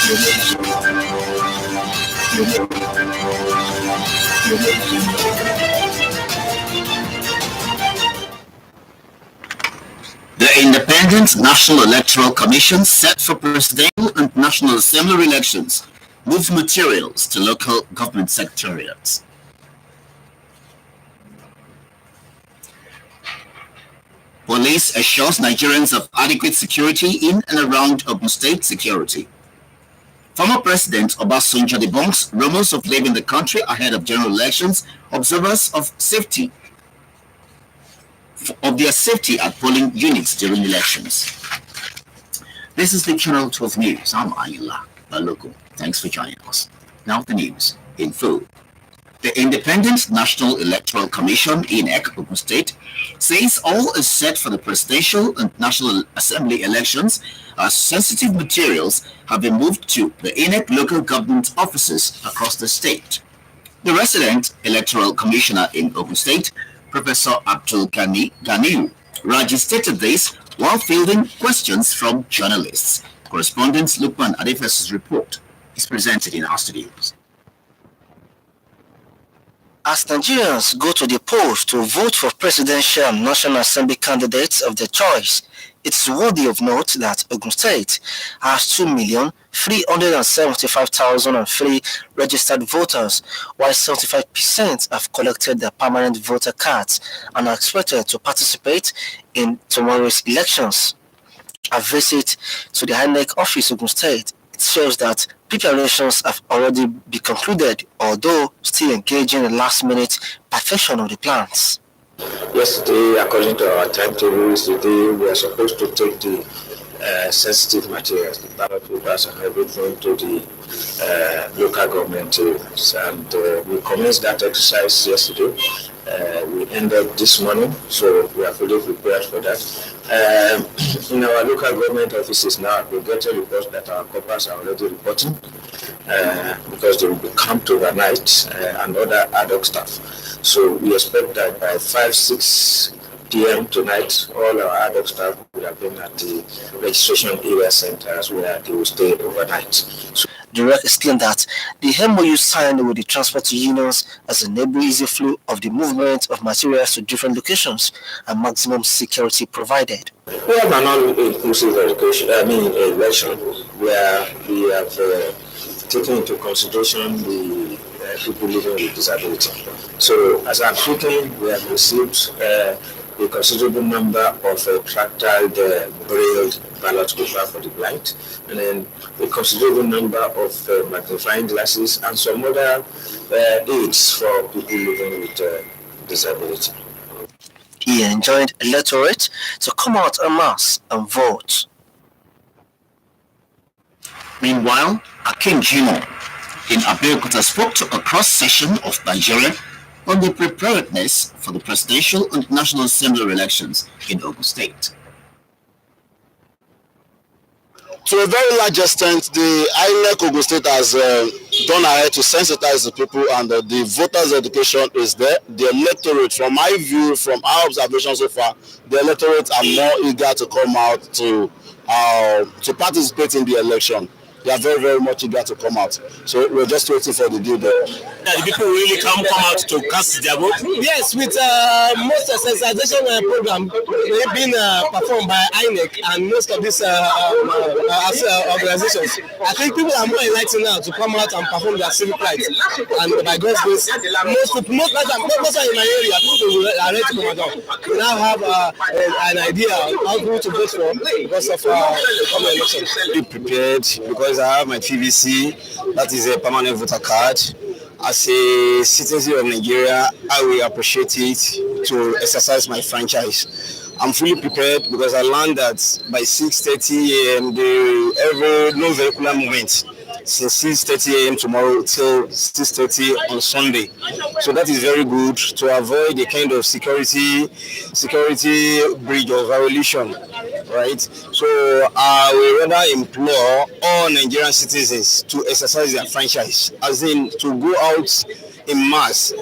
The Independent National Electoral Commission set for presidential and National Assembly elections moved materials to local government secretariats. Police assures Nigerians of adequate security in and around Ogun State security. Former President Obasanjo debunks rumors of leaving the country ahead of general elections. Observers of their safety at polling units during elections. This is the Channel 12 News. I'm Ayula Balogo. Thanks for joining us. Now the news in full. The Independent National Electoral Commission (INEC) Ogun State says all is set for the presidential and National Assembly elections as sensitive materials have been moved to the INEC local government offices across the state. The resident electoral commissioner in Ogun State, Professor Abdul Ganiu Raji, stated this while fielding questions from journalists. Correspondent Lukman Adefes's report is presented in our studios. As Nigerians go to the polls to vote for presidential and National Assembly candidates of their choice, it's worthy of note that Ogun State has 2,375,003 registered voters, while 75% have collected their permanent voter cards and are expected to participate in tomorrow's elections. A visit to the INEC office Ogun State, it shows that preparations have already been concluded, although still engaging in last-minute perfection of the plans. Yesterday, according to our timetable, today we are supposed to take the sensitive materials, the ballot papers and everything to the local government areas. And we commenced that exercise yesterday. We ended this morning, so we are fully prepared for that. In our local government offices now, we get a report that our corpers are already reporting because they will be camped overnight and other ad hoc staff. So we expect that by 5-6 p.m. tonight, all our ad hoc staff will have been at the registration area centers where they will stay overnight. So the rec explained that the MOU signed with the transport unions has enabled easy flow of the movement of materials to different locations and maximum security provided. We have an all-inclusive election where we have taken into consideration the people living with disability. So as I'm speaking, we have received a considerable number of tractile braille ballot paper for the blind, and then a considerable number of magnifying glasses and some other aids for people living with disability. He enjoined electorate to come out en masse and vote. Meanwhile, Akin Jimo in Abeokuta spoke to a cross-section of Nigeria on the preparedness for the presidential and National Assembly elections in Ogun State. To a very large extent, the INEC Ogun State has done ahead to sensitize the people, and the voters' education is there. The electorate, from my view, from our observation so far, the electorate are more eager to come out to participate in the election. They are very, very much eager to come out. So we're just waiting for the deal there. The people really come out to cast their vote? Yes, with most sensitization program being performed by INEC and most of these organizations. I think people are more enlightened now to come out and perform their civic rights. And by God's grace, most in my area, people are ready to come out. We now have an idea how to vote for because of the coming election. Be prepared because I have my PVC, that is a permanent voter card. As a citizen of Nigeria, I will appreciate it to exercise my franchise. I'm fully prepared because I learned that by 6:30 a.m. no vehicular movement since 6:30 a.m. tomorrow till 6:30 on Sunday. So that is very good to avoid the kind of security bridge of violation, right? So I will rather implore all Nigerian citizens to exercise their franchise, as in to go out in mass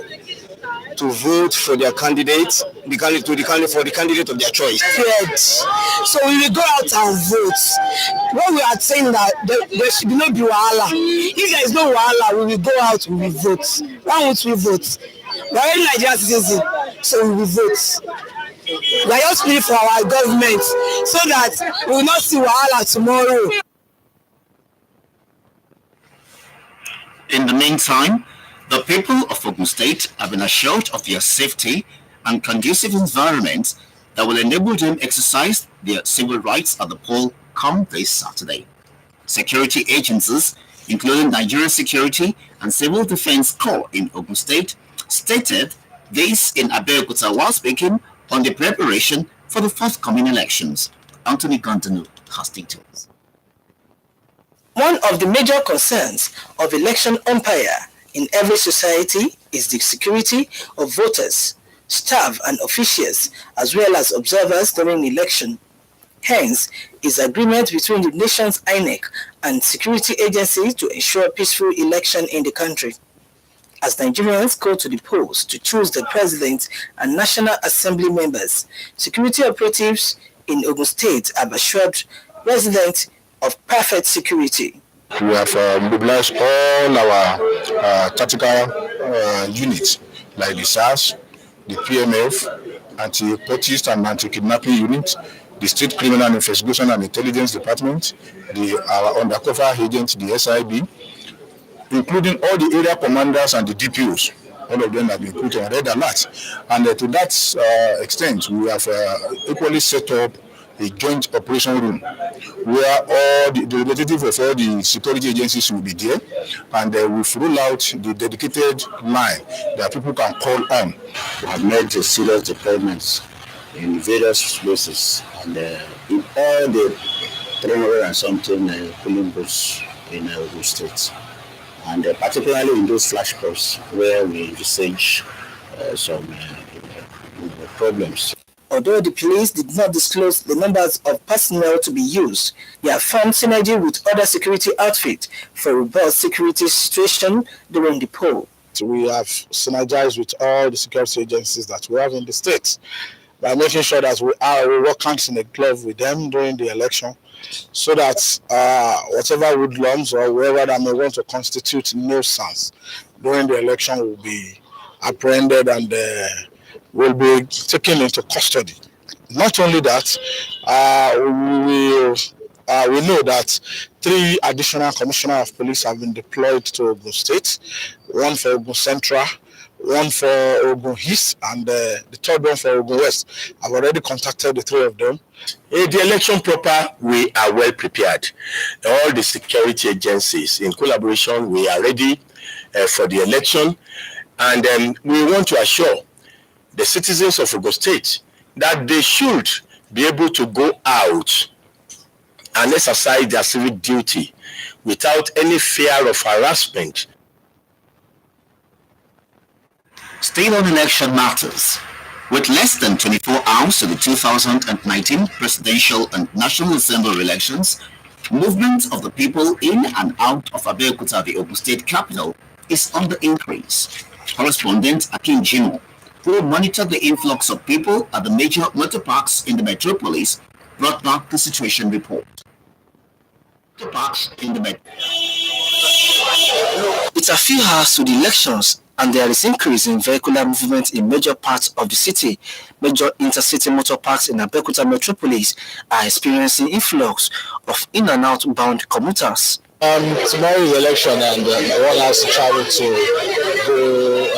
to vote for their candidate, for the candidate of their choice. Yes. So we will go out and vote. When we are saying that there should be no wahala. If there is no wahala, we will go out, we will vote. Why won't we vote? We are in Nigerian citizens, so we will vote. We are just waiting for our government so that we will not see wahala tomorrow. In the meantime, the people of Ogun State have been assured of their safety and conducive environment that will enable them exercise their civil rights at the poll come this Saturday. Security agencies, including Nigeria Security and Civil Defense Corps in Ogun State, stated this in Abeokuta while speaking on the preparation for the forthcoming elections. Anthony Gondanu has details. One of the major concerns of election umpire in every society is the security of voters, staff and officials, as well as observers during the election. Hence, is agreement between the nation's INEC and security agencies to ensure peaceful election in the country. As Nigerians go to the polls to choose the president and National Assembly members, security operatives in Ogun State have assured residents of perfect security. We have mobilized all our tactical units like the SARS, the PMF, anti-poaching and anti-kidnapping unit, the State Criminal Investigation and Intelligence Department, our undercover agent, the SIB, including all the area commanders and the DPOs. All of them have been put on red alert. And to that extent, we have equally set up a joint operation room where all the representatives of all the security agencies will be there, and we've rolled out the dedicated line that people can call on. We have made serious deployments in various places, and in all the 300 and something polling booths in Ogun State, and particularly in those flash posts where we envisage some problems. Although the police did not disclose the numbers of personnel to be used, they have found synergy with other security outfits for a robust security situation during the poll. We have synergized with all the security agencies that we have in the state by making sure that we work hands in a glove with them during the election, so that whatever hoodlums or whoever that may want to constitute nuisance during the election will be apprehended and will be taken into custody. Not only that, we know that 3 additional commissioners of police have been deployed to Ogun State, one for Ogun Central, one for Ogun East, and the third one for Ogun West. I've already contacted the 3 of them. The election proper, we are well prepared. All the security agencies in collaboration, we are ready for the election, and we want to assure the citizens of Ogun State that they should be able to go out and exercise their civic duty without any fear of harassment. State on election matters. With less than 24 hours to the 2019 presidential and National Assembly elections, movement of the people in and out of Abeokuta, the Ogun State capital, is on the increase. Correspondent Akin Jimo, who monitored the influx of people at the major motor parks in the metropolis, brought back the situation report. Parks in the It's a few hours to the elections, and there is increase in vehicular movement in major parts of the city. Major intercity motor parks in Abeokuta metropolis are experiencing influx of in and outbound commuters. Tomorrow is election, and one has to travel to go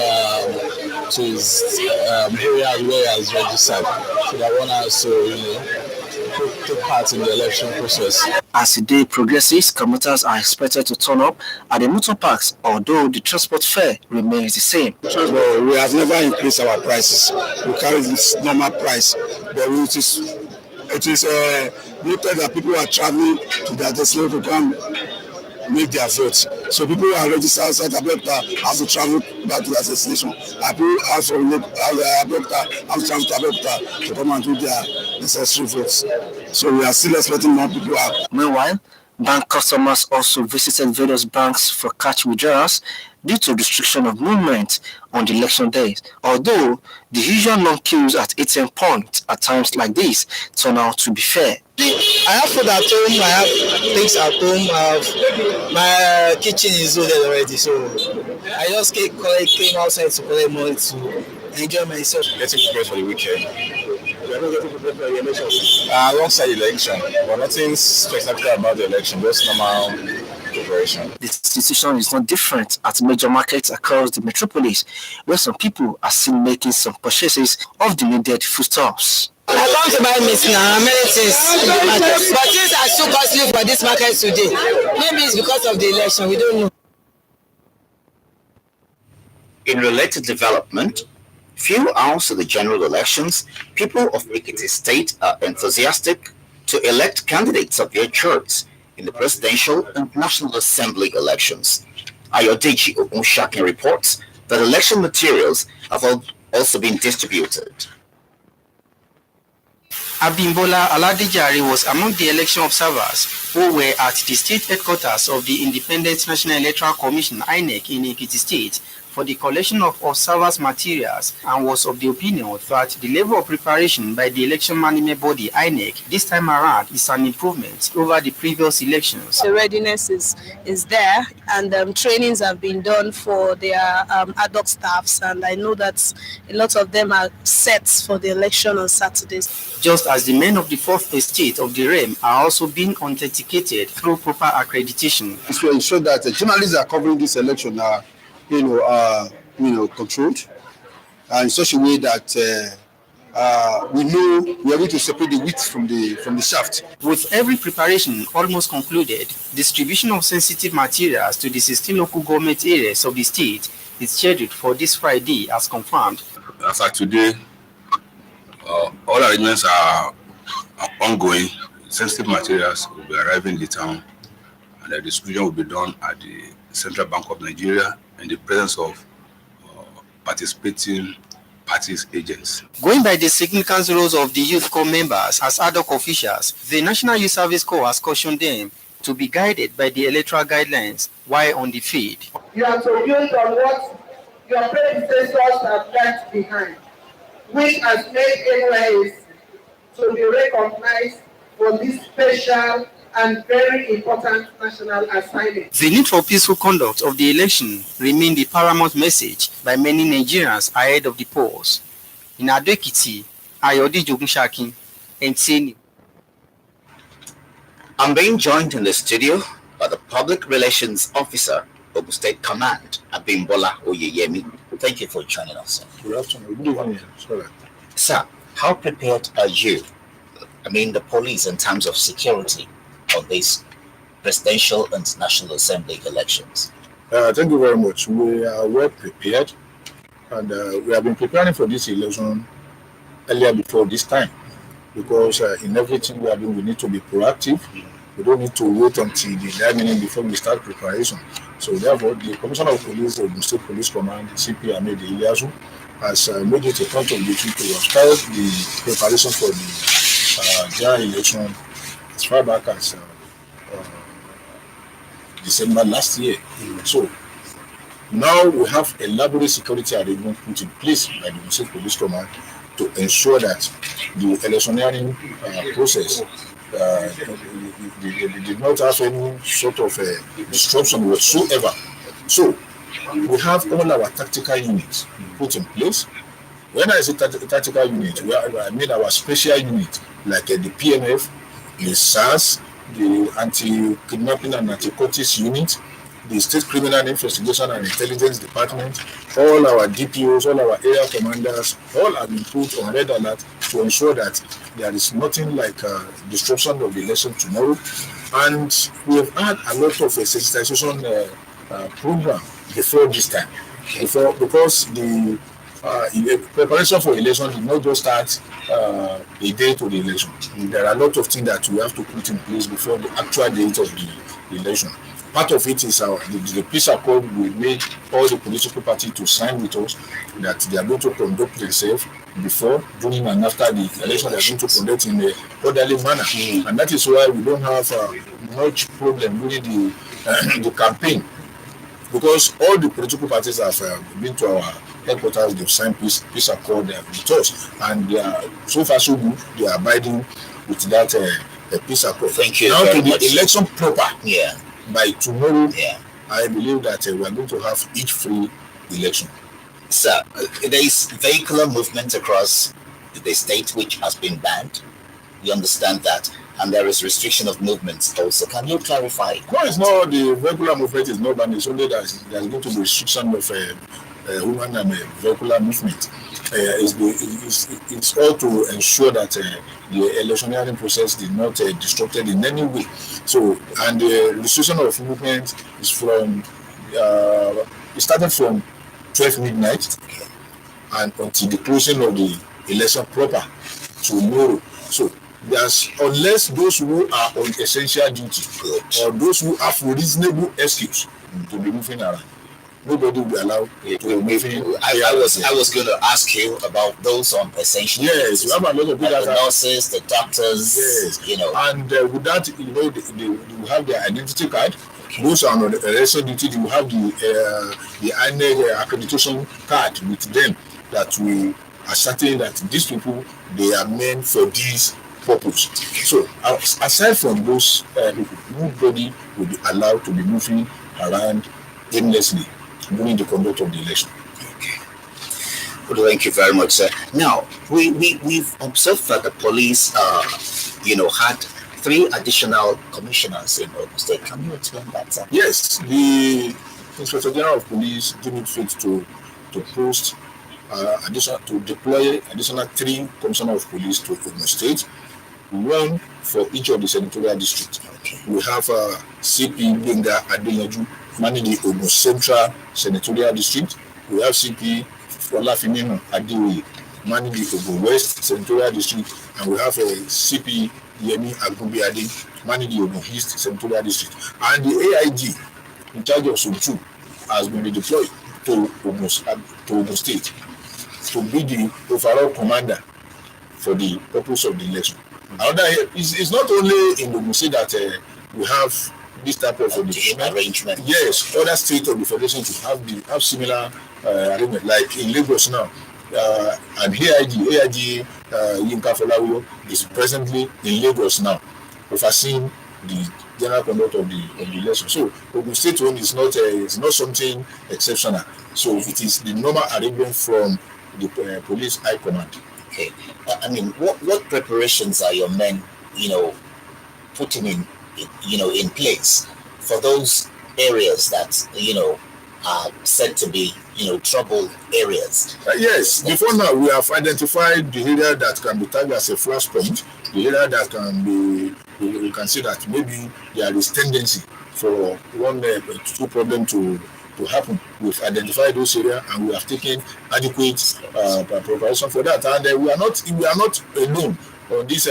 to his area where he has registered, so that one has to, take part in the election process. As the day progresses, commuters are expected to turn up at the motor parks, although the transport fare remains the same. Well, we have never increased our prices. We carry this normal price, but it is noted that people are traveling to their destination to come make their votes. So people who are registered outside Abeokuta have to travel back to their destination. People also have to travel to Abeokuta to come and do their necessary votes. So we are still expecting more people out. Meanwhile, Bank customers also visited various banks for cash withdrawals due to restriction of movement on the election days, although the usual long queues at ATM points at times like this turn out to be fair. I have food at home, I have things at home, my kitchen is loaded already, so I just came outside to collect money to enjoy myself. Getting prepared for the weekend. We are not getting prepared for the election. Alongside the election, but nothing spectacular about the election, just normal preparation. The situation is not different at major markets across the metropolis, where some people are still making some purchases of the needed foodstuffs. I come to buy meat now, many things in the market, but things are so costly for this market today. Maybe it's because of the election, we don't know. In related development, few hours to the general elections, people of Ekiti State are enthusiastic to elect candidates of their choice in the presidential and National Assembly elections. Ayodeji Ogunshakin reports that election materials have also been distributed. Abimbola Aladejare was among the election observers who were at the state headquarters of the Independent National Electoral Commission (INEC) in Ekiti State for the collection of observers' materials, and was of the opinion that the level of preparation by the election management body (INEC) this time around is an improvement over the previous elections. The readiness is there, and trainings have been done for their ad hoc staffs, and I know that a lot of them are set for the election on Saturdays. Just as the men of the fourth estate of the realm are also being authenticated through proper accreditation. To ensure that the journalists are covering this election are, controlled, in such a way that we know we are able to separate the wheat from the shaft. With every preparation almost concluded, distribution of sensitive materials to the 16 local government areas of the state is scheduled for this Friday, as confirmed. As of today, all arrangements are ongoing. Sensitive materials will be arriving in the town, and the distribution will be done at the Central Bank of Nigeria in the presence of participating parties' agents. Going by the significant roles of the Youth Corps members as ad hoc officials, the National Youth Service Corps has cautioned them to be guided by the electoral guidelines while on the field. You have to build on what your predecessors have left behind, which has made NYSC to be recognized for this special and very important national assignment. The need for peaceful conduct of the election remained the paramount message by many Nigerians ahead of the polls. In Ado-Ekiti, Ayodeji Ogunshakin, NTA. I'm being joined in the studio by the Public Relations Officer, Ogun State Command, Abimbola Oyeyemi. Thank you for joining us. Good afternoon. Good evening. Sorry. Sir, how prepared are you? The police in terms of security on these presidential and National Assembly elections? Thank you very much. We are well prepared, and we have been preparing for this election earlier before this time, because in everything we need to be proactive. We don't need to wait until the last minute before we start preparation. So therefore, the Commissioner of Police of the State Police Command, CP Ahmed Ilyasu, has made it a point of duty to start the preparation for the general election as far back as December last year. So now we have elaborate security arrangements put in place by the State Police Command to ensure that the electioneering process did not have any sort of disruption whatsoever. So we have all our tactical units put in place. When I say tactical unit, I mean our special unit, like the PMF, the SARS, the Anti-Kidnapping and Anti-Cultist unit, the State Criminal Investigation and Intelligence Department, all our DPOs, all our area commanders, all have been put on red alert to ensure that there is nothing like disruption of the election tomorrow. And we have had a lot of sensitization program before this time, because the preparation for election did not just start a day to the election. There are a lot of things that we have to put in place before the actual date of the election. Part of it is the peace accord we made all the political parties to sign with us, that they are going to conduct themselves before, during, and after the election. They are going to conduct in a orderly manner, and that is why we don't have much problem during the campaign, because all the political parties have been to our headquarters. They've signed peace accord with us, and they are, so far so good. They are abiding with that peace accord. Thank you. Now very to the much. election proper. Yeah. By tomorrow, yeah, I believe that we are going to have each free election. Sir, there is vehicular movement across the state which has been banned. You understand that, and there is restriction of movements also. Can you clarify? No, it's not, the vehicular movement is not banned. It's only that there's going to be restriction of human and vehicular movement. It's all to ensure that the electioneering process is not disrupted in any way. So, and the restriction of movement is from it started from 12 midnight and until the closing of the election proper tomorrow. So there's, unless those who are on essential duty or those who have reasonable excuse to be moving around, nobody will be allowed to be moving. I was going to ask you about those on essential. Yes, we have a lot of people, the nurses, the doctors. Yes, you know, and with that, you know, they will have their identity card. Those are on essential duty. They will have the INEC accreditation card with them that will ascertain that these people, they are meant for this purpose. So aside from those people, nobody will be allowed to be moving around aimlessly during the conduct of the election. Okay. Well, thank you very much, sir. Now, we've observed that the police, had 3 additional commissioners in Ogun State. Can you explain that, sir? Yes, the Inspector General of Police deemed fit to post to deploy additional 3 commissioners of police to Ogun State, 1 for each of the senatorial districts. Okay. We have CP Benga Adeyanju managing the Ogun Central Senatorial District. We have CP Olafiminu Adeoye managing the Ogun West Senatorial District, and we have CP Yemi Agunbiade managing the Ogun East Senatorial District. And the AIG in charge of Zone has been deployed to Ogun State to be the overall commander for the purpose of the election. Another, it's not only in Ogun State that we have this type of arrangement. Yes, other states of the federation to have similar arrangement, like in Lagos now. And AIG Yinka Folawiyo is presently in Lagos now, overseeing the general conduct of the election. So Ogun State one is not something exceptional. So it is the normal arrangement from the police high command. Okay, I mean, what preparations are your men, putting in place for those areas that are said to be troubled areas? Yes, before now we have identified the area that can be tagged as a flashpoint, the area that can be, you can see that maybe there is tendency for one two problem to happen. We've identified those areas and we have taken adequate preparation for that. And we are not alone on this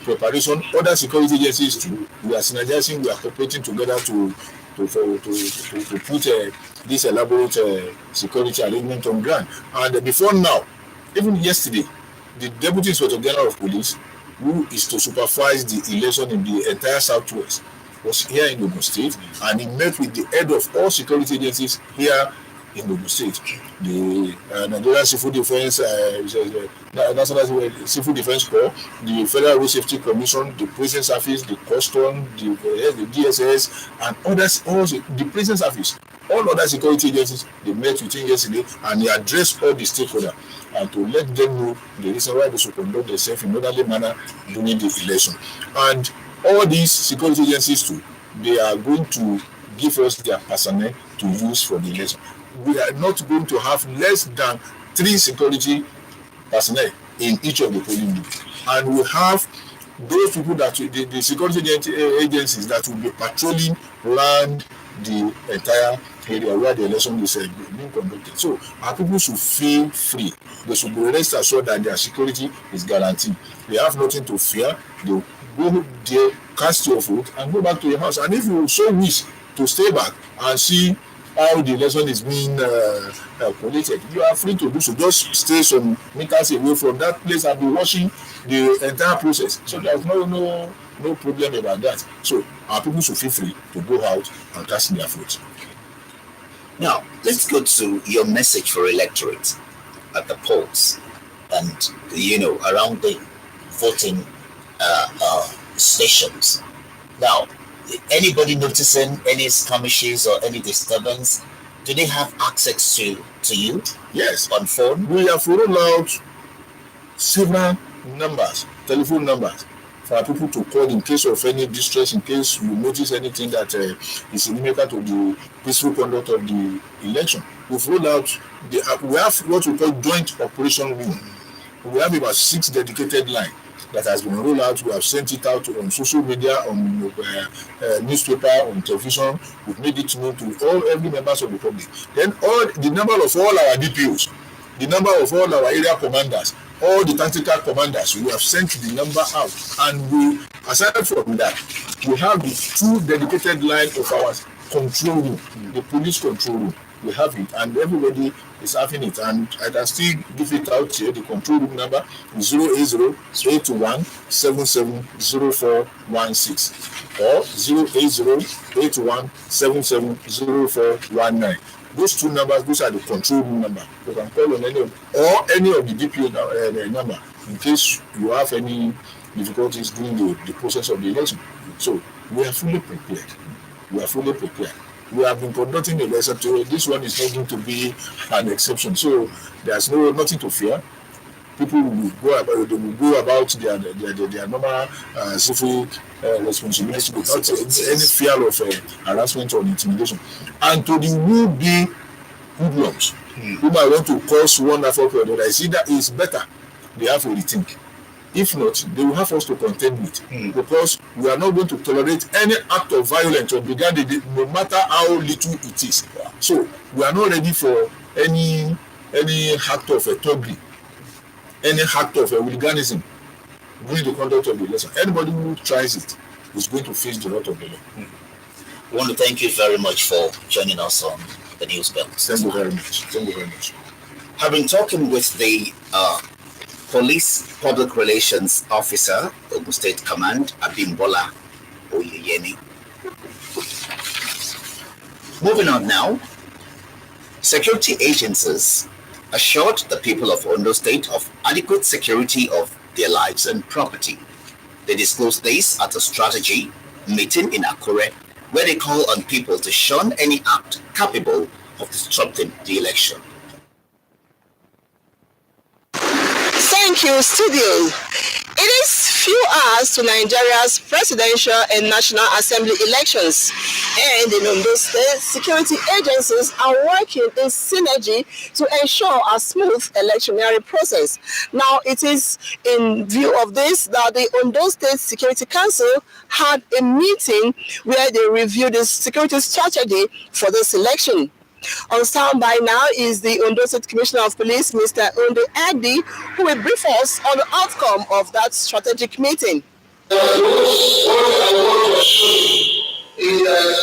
preparation. Other security agencies too. We are synergizing. We are cooperating together to put this elaborate security arrangement on ground. And before now, even yesterday, the Deputy Inspector General of Police, who is to supervise the election in the entire Southwest, was here in Ogun State, and he met with the head of all security agencies here in Ogun State. The Nigerian Civil Defense, National Civil Defense Corps, the Federal Road Safety Commission, the Prison Service, the Custom, the DSS, and others, also the Prison Service, all other security agencies. They met with him yesterday, and he addressed all the stakeholders and to let them know the reason why they should conduct themselves in orderly manner during the election. And all these security agencies too, they are going to give us their personnel to use for the election. We are not going to have less than 3 security personnel in each of the polling booths. And we have those people that the security agencies that will be patrolling around the entire area where the election is being conducted. So our people should feel free. They should be rest assured that their security is guaranteed. They have nothing to fear. They go there, cast your vote, and go back to your house. And if you so wish to stay back and see how the election is being collated, you are free to do so. Just stay some meters away from that place and be watching the entire process. So there's no problem about that. So our people should feel free to go out and cast their vote. Now, let's go to your message for electorate at the polls and, around the voting stations. Now, anybody noticing any skirmishes or any disturbance? Do they have access to you? Yes. On phone? We have rolled out several numbers, telephone numbers, for people to call in case of any distress, in case you notice anything that is inimical to the peaceful conduct of the election. We've rolled out, we have what we call joint operation room. We have about 6 dedicated lines that has been rolled out. We have sent it out on social media, on newspaper, on television. We've made it known to every members of the public. Then the number of all our DPOs, the number of all our area commanders, all the tactical commanders, we have sent the number out. And we, aside from that, we have the 2 dedicated lines of our control room, the police control room. We have it, and everybody is having it. And I can still give it out here. The control room number is 080-821-770416 or 080-821-770419. Those 2 numbers, those are the control room number. You can call on any of the DPO number in case you have any difficulties during the process of the election. So we are fully prepared. We have been conducting the election, so this one is not going to be an exception. So there's nothing to fear. People will go about their normal civil responsibility without any fear of harassment or intimidation. And to the would-be hoodlums who might want to cause one effort or another, I see that it's better they have to rethink. If not, they will have us to contend with, because we are not going to tolerate any act of violence on Brigade, no matter how little it is. So we are not ready for any act of thuggery, any act of hooliganism during the conduct of the election. Anybody who tries it is going to face the wrath of the law. I want to thank you very much for joining us on the News Belt. Thank you very much. I've been talking with the Police Public Relations Officer, Ogun State Command, Abimbola Oyeyemi. Moving on now, security agencies assured the people of Ondo State of adequate security of their lives and property. They disclosed this at a strategy meeting in Akure, where they call on people to shun any act capable of disrupting the election. Thank you, studio. It is few hours to Nigeria's presidential and national assembly elections, and in Ondo State, security agencies are working in synergy to ensure a smooth electionary process. Now, it is in view of this that the Ondo State Security Council had a meeting where they reviewed the security strategy for this election. On standby now is the Ondo State Commissioner of Police, Mr. Ondo Agdi, who will brief us on the outcome of that strategic meeting. What I want to show is that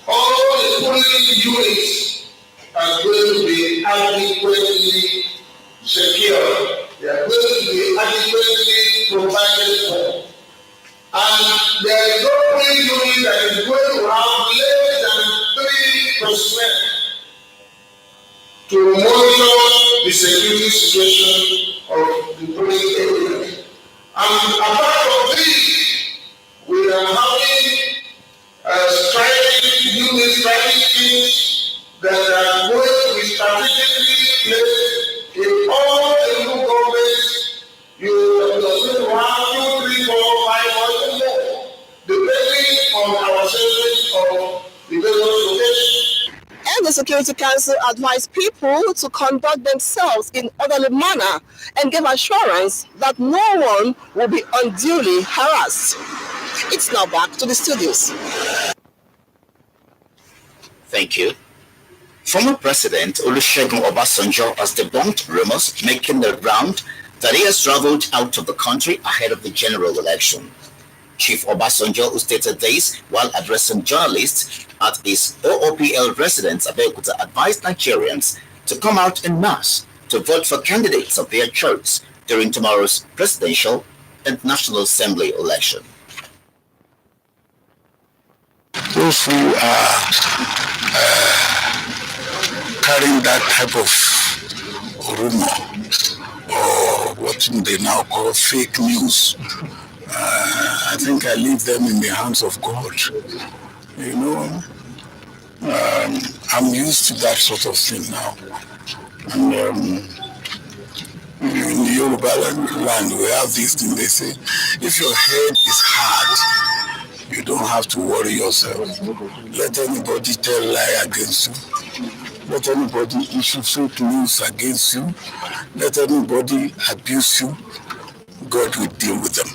all the polling units are going to be adequately secure. They are going to be adequately provided for. And there is no polling unit that is going to have less than 3% to monitor the security situation of the polling area. And apart from this, we are having unit striving teams that are going to be strategically placed in all the new governments. You are going to have 2, 3, 4, 5, or even more, depending on our sense of the various locations. And the Security Council advised people to conduct themselves in orderly manner and give assurance that no one will be unduly harassed. It's now back to the studios. Thank you. Former President Olusegun Obasanjo has debunked rumors making the round that he has traveled out of the country ahead of the general election. Chief Obasanjo, who stated this while addressing journalists at his OOPL residence, Abeokuta, advised Nigerians to come out en masse to vote for candidates of their choice during tomorrow's presidential and National Assembly election. Those who are carrying that type of rumor, or what they now call fake news, I think I leave them in the hands of God. You know, I'm used to that sort of thing now. And in the Yoruba land, we have this thing, they say, if your head is hard, you don't have to worry yourself. Let anybody tell lie against you. Let anybody issue fake news against you. Let anybody abuse you. God will deal with them.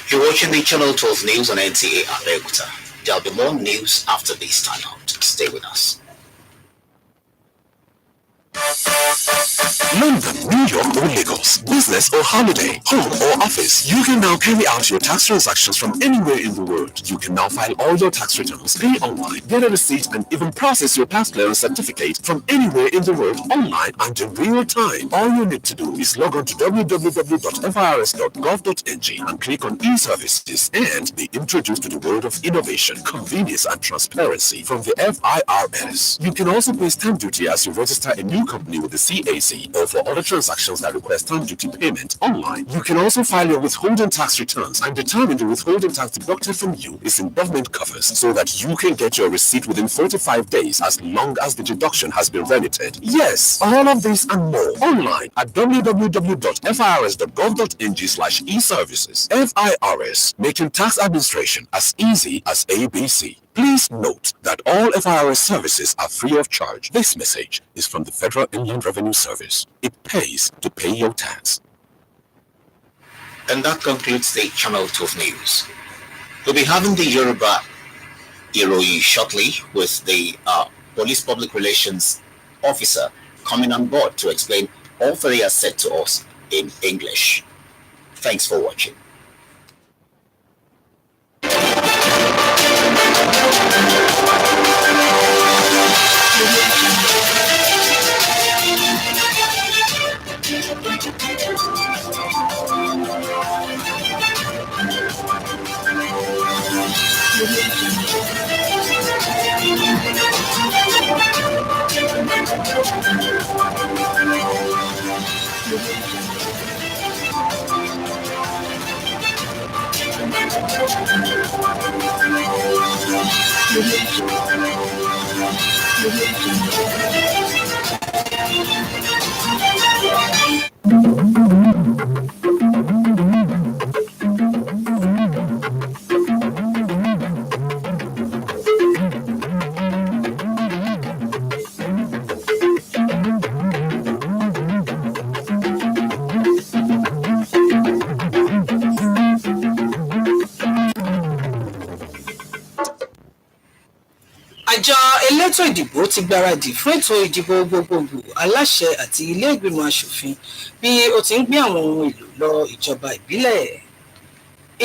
You're watching the Channel 12 News on NTA Abeokuta. There'll be more news after this timeout. Stay with us. London, New York or Lagos, business or holiday, home or office, you can now carry out your tax transactions from anywhere in the world. You can now file all your tax returns, pay online, get a receipt and even process your tax clearance certificate from anywhere in the world online and in real time. All you need to do is log on to www.firs.gov.ng and click on e-services and be introduced to the world of innovation, convenience and transparency from the FIRS. You can also pay stamp duty as you register a new company with the CAC or for other transactions that require stamp duty payment online. You can also file your withholding tax returns and determine the withholding tax deducted from you is in government covers so that you can get your receipt within 45 days as long as the deduction has been remitted. Yes, all of this and more online at www.firs.gov.ng/e-services. FIRS, making tax administration as easy as ABC. Please note that all FIRS services are free of charge. This message is from the Federal Inland Revenue Service. It pays to pay your tax. And that concludes the Channel 12 News. We'll be having the Yoruba Iroyin shortly with the Police Public Relations Officer coming on board to explain all that he has said to us in English. Thanks for watching. Àjọ elétò ìdìbò ti gbáradì fún ètò ìdìbò gbogbogbò aláṣẹ àti ilé ìgbìmọ̀ aṣòfin bí ó ti ń gbé àwọn ohun èlò lọ ìjọba ìbílẹ̀.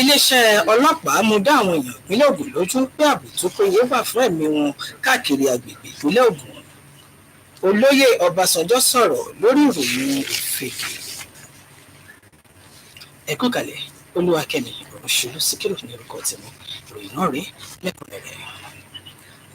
Iléeṣẹ́ ọlọ́pàá mú dá àwọn èèyàn ìpínlẹ̀ Ògùn lójú pé ààbò tó péye wà fún ẹ̀mí wọn káàkiri agbègbè ìpínlẹ̀ Ògùn. Olóyè Ọbásanjọ́ sọ̀rọ̀ lórí ìròyìn òfegè. Ẹ kú kalẹ̀, Olúwakẹ́mi Òṣèlú Síkírù ní orúkọ tèmi. Ìròyìn náà rí lẹ́kùnrẹ́rẹ́.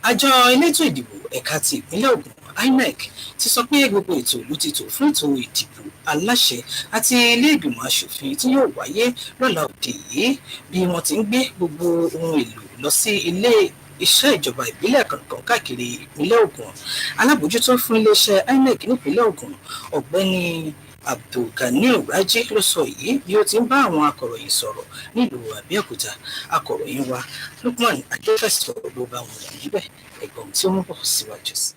Àjọ elétò ìdìbò ẹ̀ka ti ìpínlẹ̀ Ògùn INEC ti sọ pé gbogbo ètò ìlú ti tò fún ètò ìdìbò aláṣẹ àti ilé ìgbìmọ̀ aṣòfin tí yóò wáyé lọ́la òde yìí bí wọ́n ti ń gbé gbogbo ohun èlò lọ sí ilé iṣẹ́ ìjọba ìbílẹ̀ kankan káàkiri ìpínlẹ̀ Ògùn. Alábòójútó fún iléeṣẹ́ INEC nípínlẹ̀ Ògùn Ọ̀gbẹ́ni Abdulganiu Raji ló sọ yìí bí ó ti ń bá àwọn akọ̀ròyìn sọ̀rọ̀ nílùú Abẹ́òkúta. Akọ̀ròyìn wa Lukman Adéfẹ̀sọ ló bá wọn níbẹ̀ ẹ̀gbọ́n tí ó ń bọ̀ síwájú sí.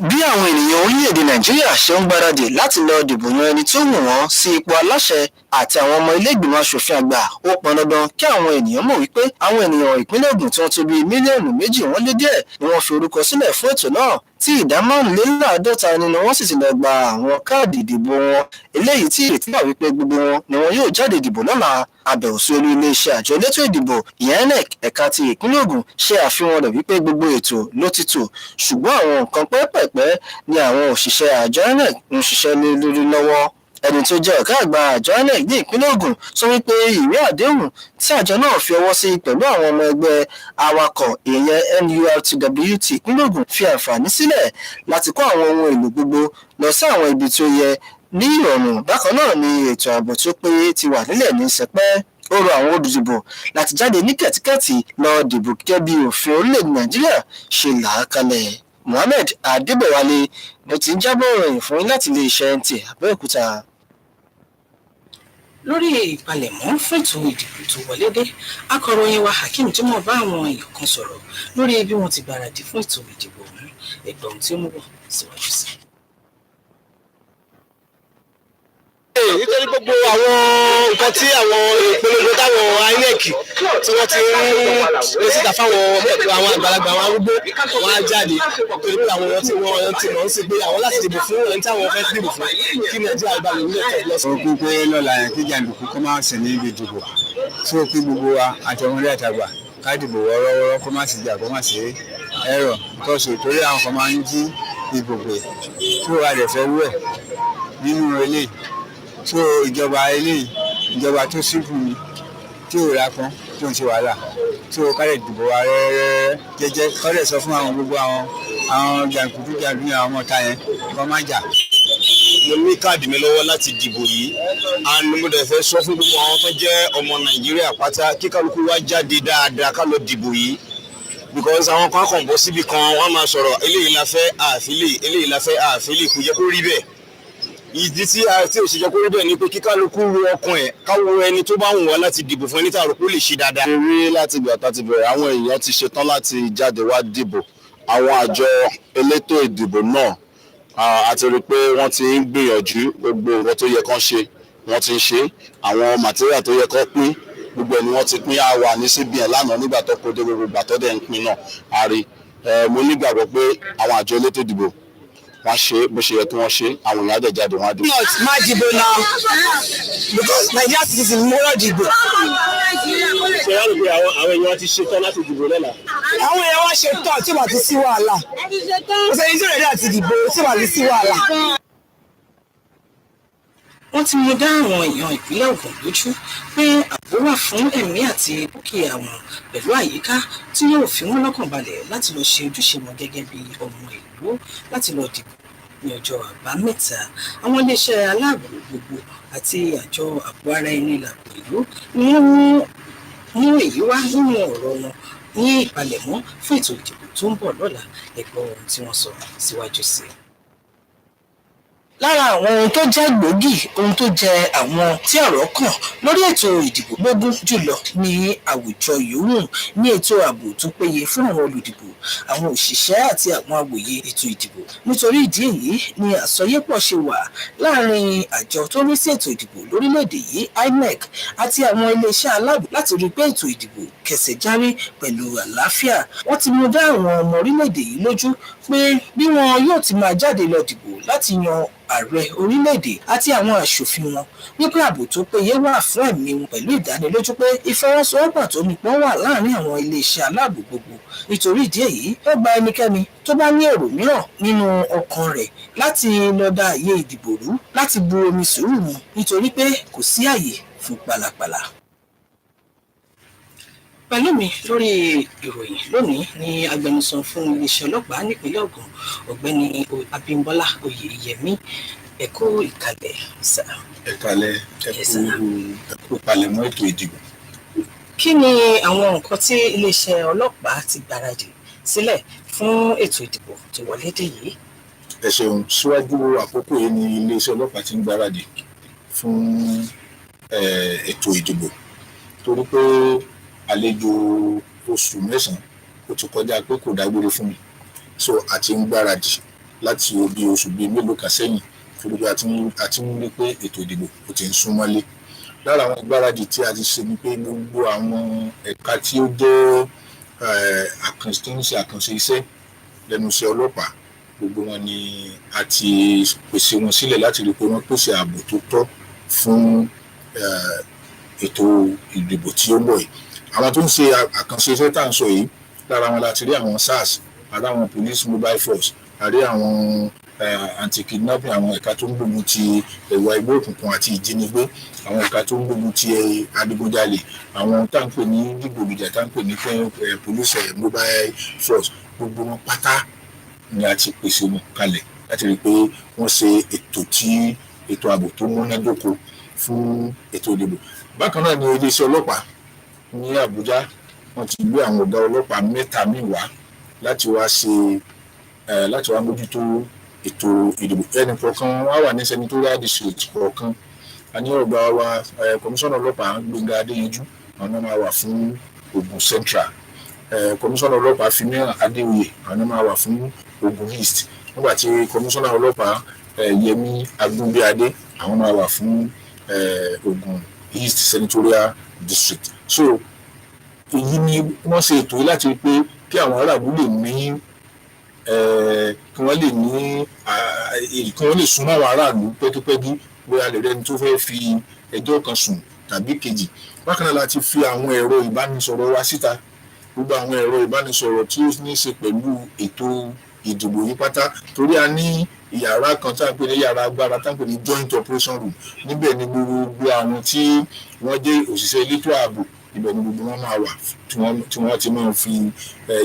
Bí àwọn ènìyàn orílẹ̀-èdè Nàìjíríà ṣe ń gbáradì láti lọ dìbò yan ẹni tó wù wọ́n sí ipò aláṣẹ àti àwọn ọmọ ilé ìgbìmọ̀ aṣòfin àgbà ó pọn dandan kí àwọn ènìyàn mọ̀ wípé àwọn ènìyàn ìpínlẹ̀ Ògùn tí wọ́n tó bíi mílíọ̀nù 2 wọ́n lé díẹ̀ ni wọ́n fi orúkọ sílẹ̀ fún ètò náà tí ìdá 55% nínú wọn sì ti lọ gba àwọn káàdì ìdìbò wọn eléyìí tí ìrètí wà wípé gbogbo wọn ni wọn yóò jáde ìdìbò lọ́la. Àbẹ̀wò sí olú iléeṣẹ́ àjọ elétò ìdìbò INEC ẹ̀ka ti ìpínlẹ̀ Ògùn ṣe àfihàn rẹ̀ wípé gbogbo ètò ló ti tò ṣùgbọ́n àwọn nǹkan pẹ́ẹ́pẹ́ẹ́pẹ́ ni àwọn òṣìṣẹ́ àjọ INEC ń ṣiṣẹ́ lé lórí lọ́wọ́. Ẹni tó jẹ́ ọ̀gá àgbà àjọ INEC ní ìpínlẹ̀ Ògùn sọ wípé ìwé àdéhùn tí àjọ náà fi ọwọ́ sí pẹ̀lú àwọn ọmọ ẹgbẹ́ awakọ̀ ìyẹn NURTW ìpínlẹ̀ Ògùn fi àǹfààní sílẹ̀ láti kó àwọn ohun èlò gbogbo lọ sí àwọn ibi tó yẹ ní ìrọ̀rùn. Bákan náà ni ètò ààbò tó péye ti wà nílẹ̀ ní sẹpẹ́. Ó rọ àwọn olùdìbò láti jáde ní kẹ̀tíkẹ̀tì lọ dìbò gẹ́gẹ́ bí òfin orílẹ̀-èdè Nàìjíríà ṣe là á kalẹ̀. Mohammed Adébọ̀wálé ló ti ń jábọ̀ ìròyìn fún yín láti iléeṣẹ́ NTA Abẹ́òkúta. Lórí ìpalẹ̀mọ́ fún ètò ìdìbò tó wọlé dé, akọ̀ròyìn wa Hakeem Jimoh bá àwọn èèyàn kan sọ̀rọ̀ lórí bí wọ́n ti gbáradì fún ètò ìdìbò ọ̀hún. Ẹgbọ́n tí ó mú bọ̀ síwájú sí. Nítorí gbogbo àwọn nǹkan tí àwọn ìpolongo táwọn INEC tí wọ́n ti ń síta fáwọn àwọn àgbàlagbà àwọn arúgbó wọn á jáde torí pé àwọn tí wọ́n ti mọ̀ ń sí pé àwọn láti dìbò fún ẹni tí àwọn fẹ́ dìbò fún kí Nàìjíríà bá lè nílẹ̀ tẹ̀ lọ́sọ̀. ó kú pé lọ́la yẹn kí jàǹdùkú kó máa ṣe ní ibi ìdìbò tó kí gbogbo wa àtọmọdé àtàgbà ká dìbò wọ́ọ́rọ́wọ́rọ́ kó má sì jà kó má sì ẹ̀rọ tọ́sù torí àwọn kan máa ń jí ìbò pé tó wà lè fẹ́ wú ẹ̀ nínú eléyìí tó ìjọba eléyìí ìjọba tó sínkù ni tí ò rápọn tó ń ṣe wàhálà tó kálẹ̀ dìbò wa rẹ́rẹ́rẹ́ jẹ́jẹ́ kọ́lẹ̀ sọ fún àwọn gbogbo àwọn jàǹdùkú ní àwọn ọmọ ọ̀tá yẹn wọ́n má jà. mo ní káàdì mi lọ́wọ́ láti dìbò yìí and mo dẹ̀ fẹ́ sọ fún gbogbo àwọn tó jẹ́ ọmọ Nàìjíríà pátá kí kálukú wá jáde dáadáa ká lọ dìbò yìí because àwọn kan kàn bọ́ síbi kan wọ́n máa sọ̀rọ̀ eléyìí la fẹ́ àfilè eléyìí la fẹ́ àfilè kò jẹ́ kó rí bẹ́ẹ̀ ìdí tí òṣìṣẹ́ kó rí bẹ́ẹ̀ ni pé kí kálukú ro ọkàn ẹ̀ káwọ ẹni tó bá wù wá láti dìbò fún ẹni tí àròkó lè ṣe dáadáa. eré láti ìgbà tá ti bẹ̀rẹ̀ àwọn èèyàn ti ṣetán láti jáde wá dìbò àwọn àjọ elétò ìdìbò náà a ti rí i pé wọ́n ti ń gbìyànjú gbogbo nǹkan tó yẹ kán ṣe wọ́n ti ń ṣe àwọn màtíríà tó yẹ kán pín gbogbo ẹ̀ ni wọ́n ti pín àwa ní CBN lánàá nígbà tó kó dé gbogbo ìgbà tó dẹ̀ ń pín náà a rí mo nígbàgbọ́ pé àwọn àjọ elétò ìdìbò wọ́n ṣe bó ṣe yẹ kí wọ́n ṣe àwọn èèyàn àjẹjáde wọn á dìbò. má dìbò náà because Nigeria citizen mo rọ dìbò. ṣé wàá rò pé àwọn èèyàn ti ṣetán láti dìbò lọ́la. àwọn èèyàn wá ṣe tán tí wàá ti sí wàhálà kò sẹ́ni tí ò rẹ̀ dà ti dìbò tí wàá ti sí wàhálà. Wọ́n ti mú dá àwọn èèyàn ìpínlẹ̀ Ògùn lójú pé ààbò wà fún ẹ̀mí àti dúkìá wọn pẹ̀lú àyíká tí yóò fi wọ́n lọ́kàn balẹ̀ láti lọ ṣe ojúṣe wọn gẹ́gẹ́ bí ọmọ ìlú láti lọ dìbò ní ọjọ́ àbámẹ́ta. Àwọn iléeṣẹ́ aláàbò gbogbo àti àjọ ààbò ara ẹni làbò ìlú ni wọ́n mú èyí wá nínú ọ̀rọ̀ wọn ní ìpalẹ̀mọ́ fún ètò ìdìbò tó ń bọ̀ lọ́la. Ẹ̀gbọ́n ohun tí wọ́n sọ síwájú sí i. Lára àwọn ohun tó jẹ́ gbòógì ohun tó jẹ àwọn tí ọ̀rọ̀ kàn lórí ètò ìdìbò lógún jùlọ ní àwùjọ yòówù ní ètò ààbò tó péye fún àwọn olùdìbò àwọn òṣìṣẹ́ àti àwọn awòye ètò ìdìbò. Nítorí ìdí èyí ni àsọyépọ̀ ṣe wà láàrin àjọ tó ní sí ètò ìdìbò lórílẹ̀‐èdè yìí INEC àti àwọn iléeṣẹ́ aláàbò láti rí pé ètò ìdìbò kẹsẹ̀ járí pẹ̀lú àlàáfíà. Wọ́n ti mú dá àwọn ọmọ orílẹ̀‐èdè yìí lójú pé bí wọn yóò ti máa jáde lọ dìbò láti yan ààrẹ orílẹ̀-èdè àti àwọn aṣòfin wọn wípé ààbò tó péye wà fún ẹ̀mí wọn pẹ̀lú ìdánilójú pé ìfọwọ́sowọ́pọ̀ tó nípọn wà láàrin àwọn iléeṣẹ́ aláàbò gbogbo. Nítorí ìdí èyí ó gba ẹnikẹ́ni tó bá ní èrò mìíràn nínú ọkàn rẹ̀ láti lọ dá àyè ìdìbò rú láti bu omi sùúrù mu nítorí pé kò sí àyè fún pálapàla. Pẹ̀lú mi lórí ìròyìn lónìí ni agbẹnusọ fún iléeṣẹ́ ọlọ́pàá nípínlẹ̀ Ògùn ọ̀gbẹ́ni Abímbọ́lá Oyèyẹmí ẹ kú ìkàlẹ̀ sà. ẹ kálẹ́ ẹ kú palẹ̀mọ́ ètò ìdìbò. Kí ni àwọn nǹkan tí iléeṣẹ́ ọlọ́pàá ti gbáradì sílẹ̀ fún ètò ìdìbò tó wọlé dé yìí? ẹ ṣeun síwájú àkókò yìí ni iléeṣẹ́ ọlọ́pàá ti ń gbáradì fún ètò ìdìbò torí pé àlejò oṣù mẹ́sàn-án ó ti kọjá pé kò dágbére fún mi so àti ń gbáradì láti bí oṣù bíi mélòó kan sẹ́yìn torí pé àti ń rí pé ètò ìdìbò ó ti ń súnmọ́lé lára àwọn ìgbáradì tí a ti ṣe ni pé gbogbo àwọn ẹ̀ka tí ó jẹ́ àkànṣe iṣẹ́ lẹ́nu iṣẹ́ ọlọ́pàá gbogbo wọn ni a ti pèsè wọn sílẹ̀ láti rí i pé wọ́n pèsè ààbò tó tọ́ fún ètò ìdìbò tí ó ń bọ̀ yìí. Àwọn tó ń ṣe àkànṣe iṣẹ́ tá à ń sọ yìí lára wọn láti rí àwọn SARS, àrí àwọn police mobile force, àrí àwọn anti-kidnapping, àwọn ẹ̀ka tó ń gbógun ti ìwà ẹgbẹ́ òkùnkùn àti ìjínigbé, àwọn ẹ̀ka tó ń gbógun ti adigunjalè, àwọn tá à ń pè ní dìgbòlùjà tá à ń pè ní police mobile force, gbogbo wọn pátá ni a ti pèsè wọn kalẹ̀ láti rí i pé wọ́n ṣe ètò ààbò tó múnádóko fún ètò ìdìbò. Bákan náà ni iléeṣẹ́ ọlọ́pàá ní Àbújá wọ́n ti gbé àwọn ọ̀gá ọlọ́pàá 3 míì wá láti wá mójútó ètò ìdìbò. Ẹnì kọ̀ọ̀kan wá wà ní senatorial district kọ̀ọ̀kan. A ní ọ̀gá wa kọmíṣánná ọlọ́pàá Gbénga Adéyanjú, àwọn náà máa wà fún Ògùn Central. Kọmíṣánná ọlọ́pàá Fímíhàn Adéoyè, àwọn náà máa wà fún Ògùn East. Nígbà tí kọmíṣánná ọlọ́pàá Yẹmí Agúnbíadé, àwọn máa wà fún Ògùn East Senatorial District. So èyí ni wọ́n ṣe ètò láti rí pé kí àwọn aráàlú lè ní kí wọ́n lè súnmọ́ àwọn aráàlú pẹ́kípẹ́kí bóyá lè rẹni tó fẹ́ fi ẹjọ́ kan sùn tàbí kejì. Bákan náà láti fi àwọn ẹ̀rọ ìbánisọ̀rọ̀ wa síta, gbogbo àwọn ẹ̀rọ ìbánisọ̀rọ̀ tí ó ní í ṣe pẹ̀lú ètò ìdìbò yìí pátá, torí a ní yàrá kan tá à ń pè ní yàrá agbára tá à ń pè ní joint operation room. Níbẹ̀ ni gbogbo àwọn tí wọ́n jẹ́ òṣìṣẹ́ elétò ààbò, ibẹ̀ ni gbogbo wọn máa wà tí wọ́n ti máa fi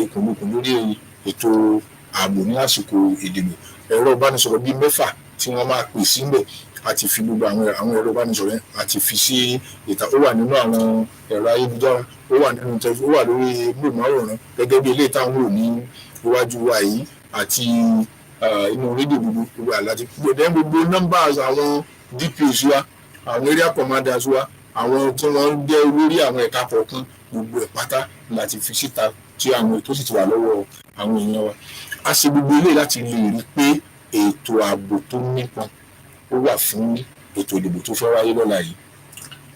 ìkùnlùkùn lórí ètò ààbò ní àsìkò ìdìbò. Ẹ̀rọ ìbánisọ̀rọ̀ bíi 6 tí wọ́n máa pè síbẹ̀ àti fi gbogbo àwọn ẹ̀rọ ìbánisọ̀rọ̀ yẹn àti fi sí ìta. Ó wà nínú àwọn ẹ̀rọ ayélujára, ó wà nínú tẹlifíṣàn, ó wà lórí móhùnmáwòrán gẹ́gẹ́ bí ilé ìtàn wò ní iwájú wa yìí àti inú rédíò gbogbo àláti gbogbo numbers àwọn DPOs wa, àwọn area commanders wa, àwọn tí wọ́n ń jẹ́ olórí àwọn ẹ̀ka kọ̀ọ̀kan, gbogbo ẹ̀ pátá láti fi síta tí àwọn ètò sì ti wà lọ́wọ́ àwọn èèyàn wa. A ṣe gbogbo eléyìí láti lè rí pé ètò ààbò tó nípọn ó wà fún ètò ìdìbò tó fẹ́ wáyé lọ́la yìí.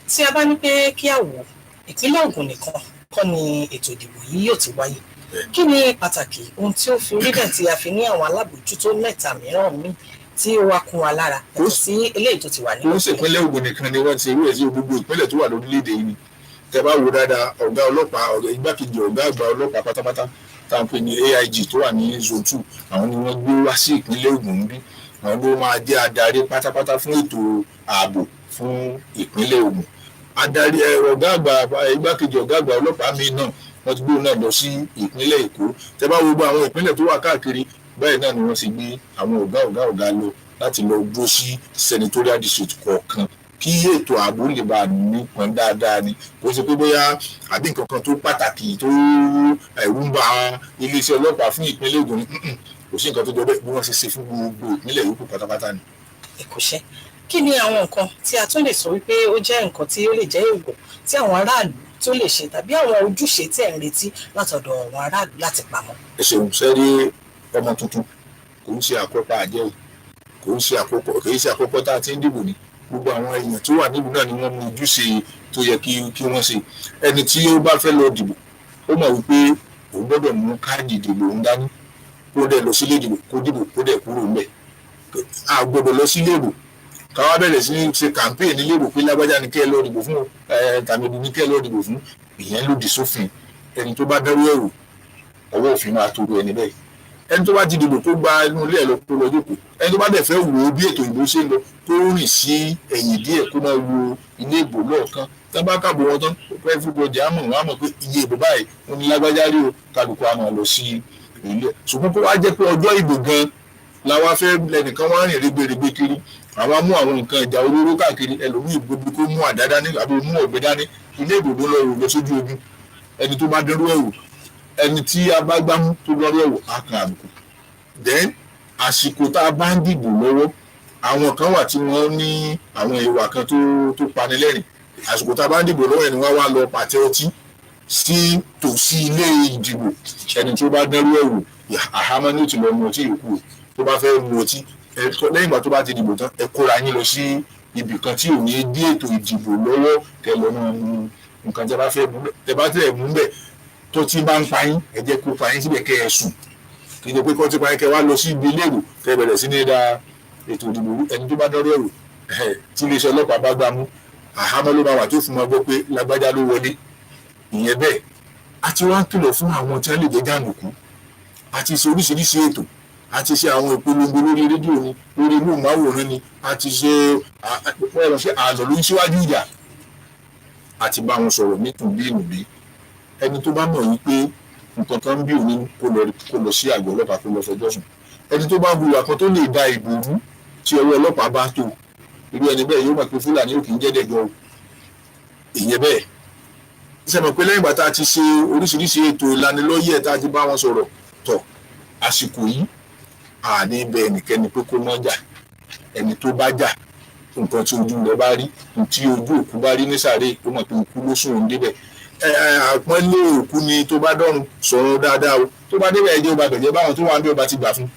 Tí a bá ní pé kí a wò ìpínlẹ̀ Ògùn nìkan kọ́ ni ètò ìdìbò yìí yóò ti wáyé, kí ni pàtàkì ohun tí ó fi rí bẹ́ẹ̀ tí a fi ní àwọn alábòójútó 3 mìíràn míì tí ó wá kún wa lára yàtọ̀ sí eléyìí tó ti wà nínú. Kò sí ìpínlẹ̀ Ògùn nìkan ni wọ́n ti rí èsì gbogbo ìpínlẹ̀ tó wà lórílẹ̀‐èdè yìí ni. Tẹ́ bá wo dáadáa, ọ̀gá ọlọ́pàá igbákejì ọ̀gá àgbà ọlọ́pàá pátápátá tá à ń pè ní AIG tó wà ní zone 2, àwọn ni wọ́n gbé wá sí ìpínlẹ̀ Ògùn bí. Àwọn ló máa jẹ́ adarí pátápátá fún ètò ààbò fún ìpínlẹ̀ Ògùn. Adarí igbákejì ọ̀gá àgbà ọlọ́pàá mi náà wọ́n ti gbé náà lọ sí ìpínlẹ̀ Èkó. Tẹ́ bá wo gbogbo àwọn ìpínlẹ̀ tó wà káàkiri, báyìí náà ni wọ́n ti gbé àwọn ọ̀gá lọ láti lọ dúró sí senatorial district kọ̀ọ̀kan kí ètò ààbò lè bá nípọn dáadáa ni. Kò ṣe pé bóyá àbí nǹkan kan tó pàtàkì tó ẹ̀rù ń ba iléeṣẹ́ ọlọ́pàá fún ìpínlẹ̀ Ògùn, kò sí nǹkan tó jọ bẹ́ẹ̀ bí wọ́n ṣe ṣe fún gbogbo ìpínlẹ̀ yòókù pátápátá ni. Ẹ̀kọ́ṣẹ́, kí ni àwọn nǹkan tí a tún lè sọ wípé ó jẹ́ nǹkan tí ó lè jẹ́ èèwọ̀ tí àwọn aráàlú tó lè ṣe tàbí àwọn ojúṣe tí ẹ̀ ń retí látọ̀dọ̀ àwọn aráàlú láti pamọ́? Ẹ ṣeun, sẹ́rí ọmọ tuntun kò ń ṣe àkópa àjẹwò, kì í ṣe àkókò tá a ti ń dìbò ní. Gbogbo àwọn èèyàn tó wà nílùú náà ni wọ́n mú ojúṣe tó yẹ kí wọ́n ṣe. Ẹni tí ó bá fẹ́ lọ dìbò, ó mọ̀ wípé òun gbọ́dọ̀ mú káàdì ìdìbò òun dání kó dẹ̀ lọ sílé ìdìbò kó dìbò kó dẹ̀ kúrò ńbẹ̀. A gbọ́dọ̀ lọ sílé ìbò káwá bẹ̀rẹ̀ sí ṣe campaign nílé ìbò pé lágbájá ni kẹ́ ẹ lọ dìbò fún tàbí ní kẹ́ ẹ lọ dìbò fún. Ìyẹn lòdì sófin. Ẹni tó bá dárú ẹ̀rù, ọwọ́ òfin máa tó ẹni bẹ́ẹ̀. Ẹni tó bá ti dìbò tó gba inú ilé ẹ̀ lọ kó lọ jókòó. Ẹni tó bá dẹ̀ fẹ́ wò ó bí ètò ìbò ṣe ń lọ tó rìn sí ẹ̀yìn díẹ̀ kó máa wo ilé ìbò lọ́ọ̀kan. Tá bá kàbò wọn tán, everybody á mọ̀ wọ́n á mọ̀ pé iye ìbò báyìí wọn ni lágbájá rí o, kálukú á máa lọ sí ilé. Ṣùgbọ́n kó wá jẹ́ pé ọjọ́ ìbò gan làwa fẹ́ lẹ́nìkan wá rìn rẹ́gbẹ̀rẹ́gbẹ̀ kiri. Àwa mú àwọn nǹkan ìjà olóró káàkiri, ẹlòmíì gbogbo kó mú àdá dání àbí mú ọ̀bẹ dání. Ilé ìbò ló lọ sójú ogun. Ẹni tó bá dẹrú ẹ̀wò, ẹni tí a bá gbámú tó lọ́rọ̀ ẹ̀wò á kan àbùkù. Then àsìkò tá a bá ń dìbò lọ́wọ́, àwọn kan wà tí wọ́n ní àwọn ìwà kan tó panilẹ́rìn. Àsìkò tá a bá ń dìbò lọ́wọ́ ẹni wọ́n wá lọ pàtẹ ọtí sí tòsí ilé ìdìbò. Ẹni tó bá dẹrú ẹ̀wò, àhámọ́ ní òtún lọ mu ọtí yòókù. Tó bá fẹ́ mu ọtí, lẹ́yìn ìgbà tó bá ti dìbò tán, ẹ kóra yín lọ sí ibì kan tí ò ní dí ètò ìdìbò lọ́wọ́ kẹlọ́ náà mú nǹkan tẹ́ bá fẹ́ mú bẹ́ẹ̀ tẹ́ bá tẹ̀ mú bẹ́ẹ̀ tó ti bá ń pa yín ẹ jẹ́ kó pa yín síbẹ̀ kẹ́ ẹ sùn kì í ṣe pé kọ́ ti pa yín kẹ́ wá lọ sí ibi ilé èrò kẹ́ bẹ̀rẹ̀ sí ní da ètò ìdìbò ẹni tó bá dọ́rọ̀ èrò tí iléeṣẹ́ ọlọ́pàá bá gbá mú àhámọ́ ló máa wà tó fún wọn gbọ́ pé lágbájá ló wọlé ìyẹn bẹ́ẹ̀ a ti wá ń kìlọ̀ fún àwọn tí wọ́n lè jẹ́ jàǹdùkú a ti ṣe oríṣiríṣi ètò a ti ṣe àwọn ìpolongo lórí rédíò ni lórí inú ìmáwòrán ni a ti ṣe àlọ́ ló ń ṣíwájú ìjà a ti bá wọn sọ̀rọ̀ nítòbí ìnùbí ẹni tó bá mọ̀ wípé nǹkan kan bí òní kó lọ sí àgọ́ ọlọ́pàá kó lọ fẹjọ́ sùn ẹni tó bá hùwà kan tó lè da ìbò rú tí ọwọ́ ọlọ́pàá bá tó irú ẹni bẹ́ẹ̀ yóò mọ̀ pé fúlàní ò kì í jẹ́dẹ̀jọ́ o ìyẹn bẹ́ẹ̀ ṣe mọ̀ pé lẹ́yìn ìgbà tá a ti ṣe oríṣiríṣi ètò ìlanilọ́yẹ̀ tá a ti bá wọn sọ̀rọ̀ tọ̀ àsìkò yìí àní bẹ ẹnikẹ́ni pé kó mọ́ jà ẹni tó bá jà nǹkan tí ojú rẹ̀ bá rí tí ojú òkú bá rí ní sàréè ó mọ̀ pé òkú ló sùn òun débẹ̀ àpọ́nlé òkú ni tó bá dọ́run sọ̀rọ̀ dáadáa o tó bá débẹ̀ ẹjẹ́ ọba bẹ̀jẹ̀ báwọn tó wà ń bí ọba ti gbà fún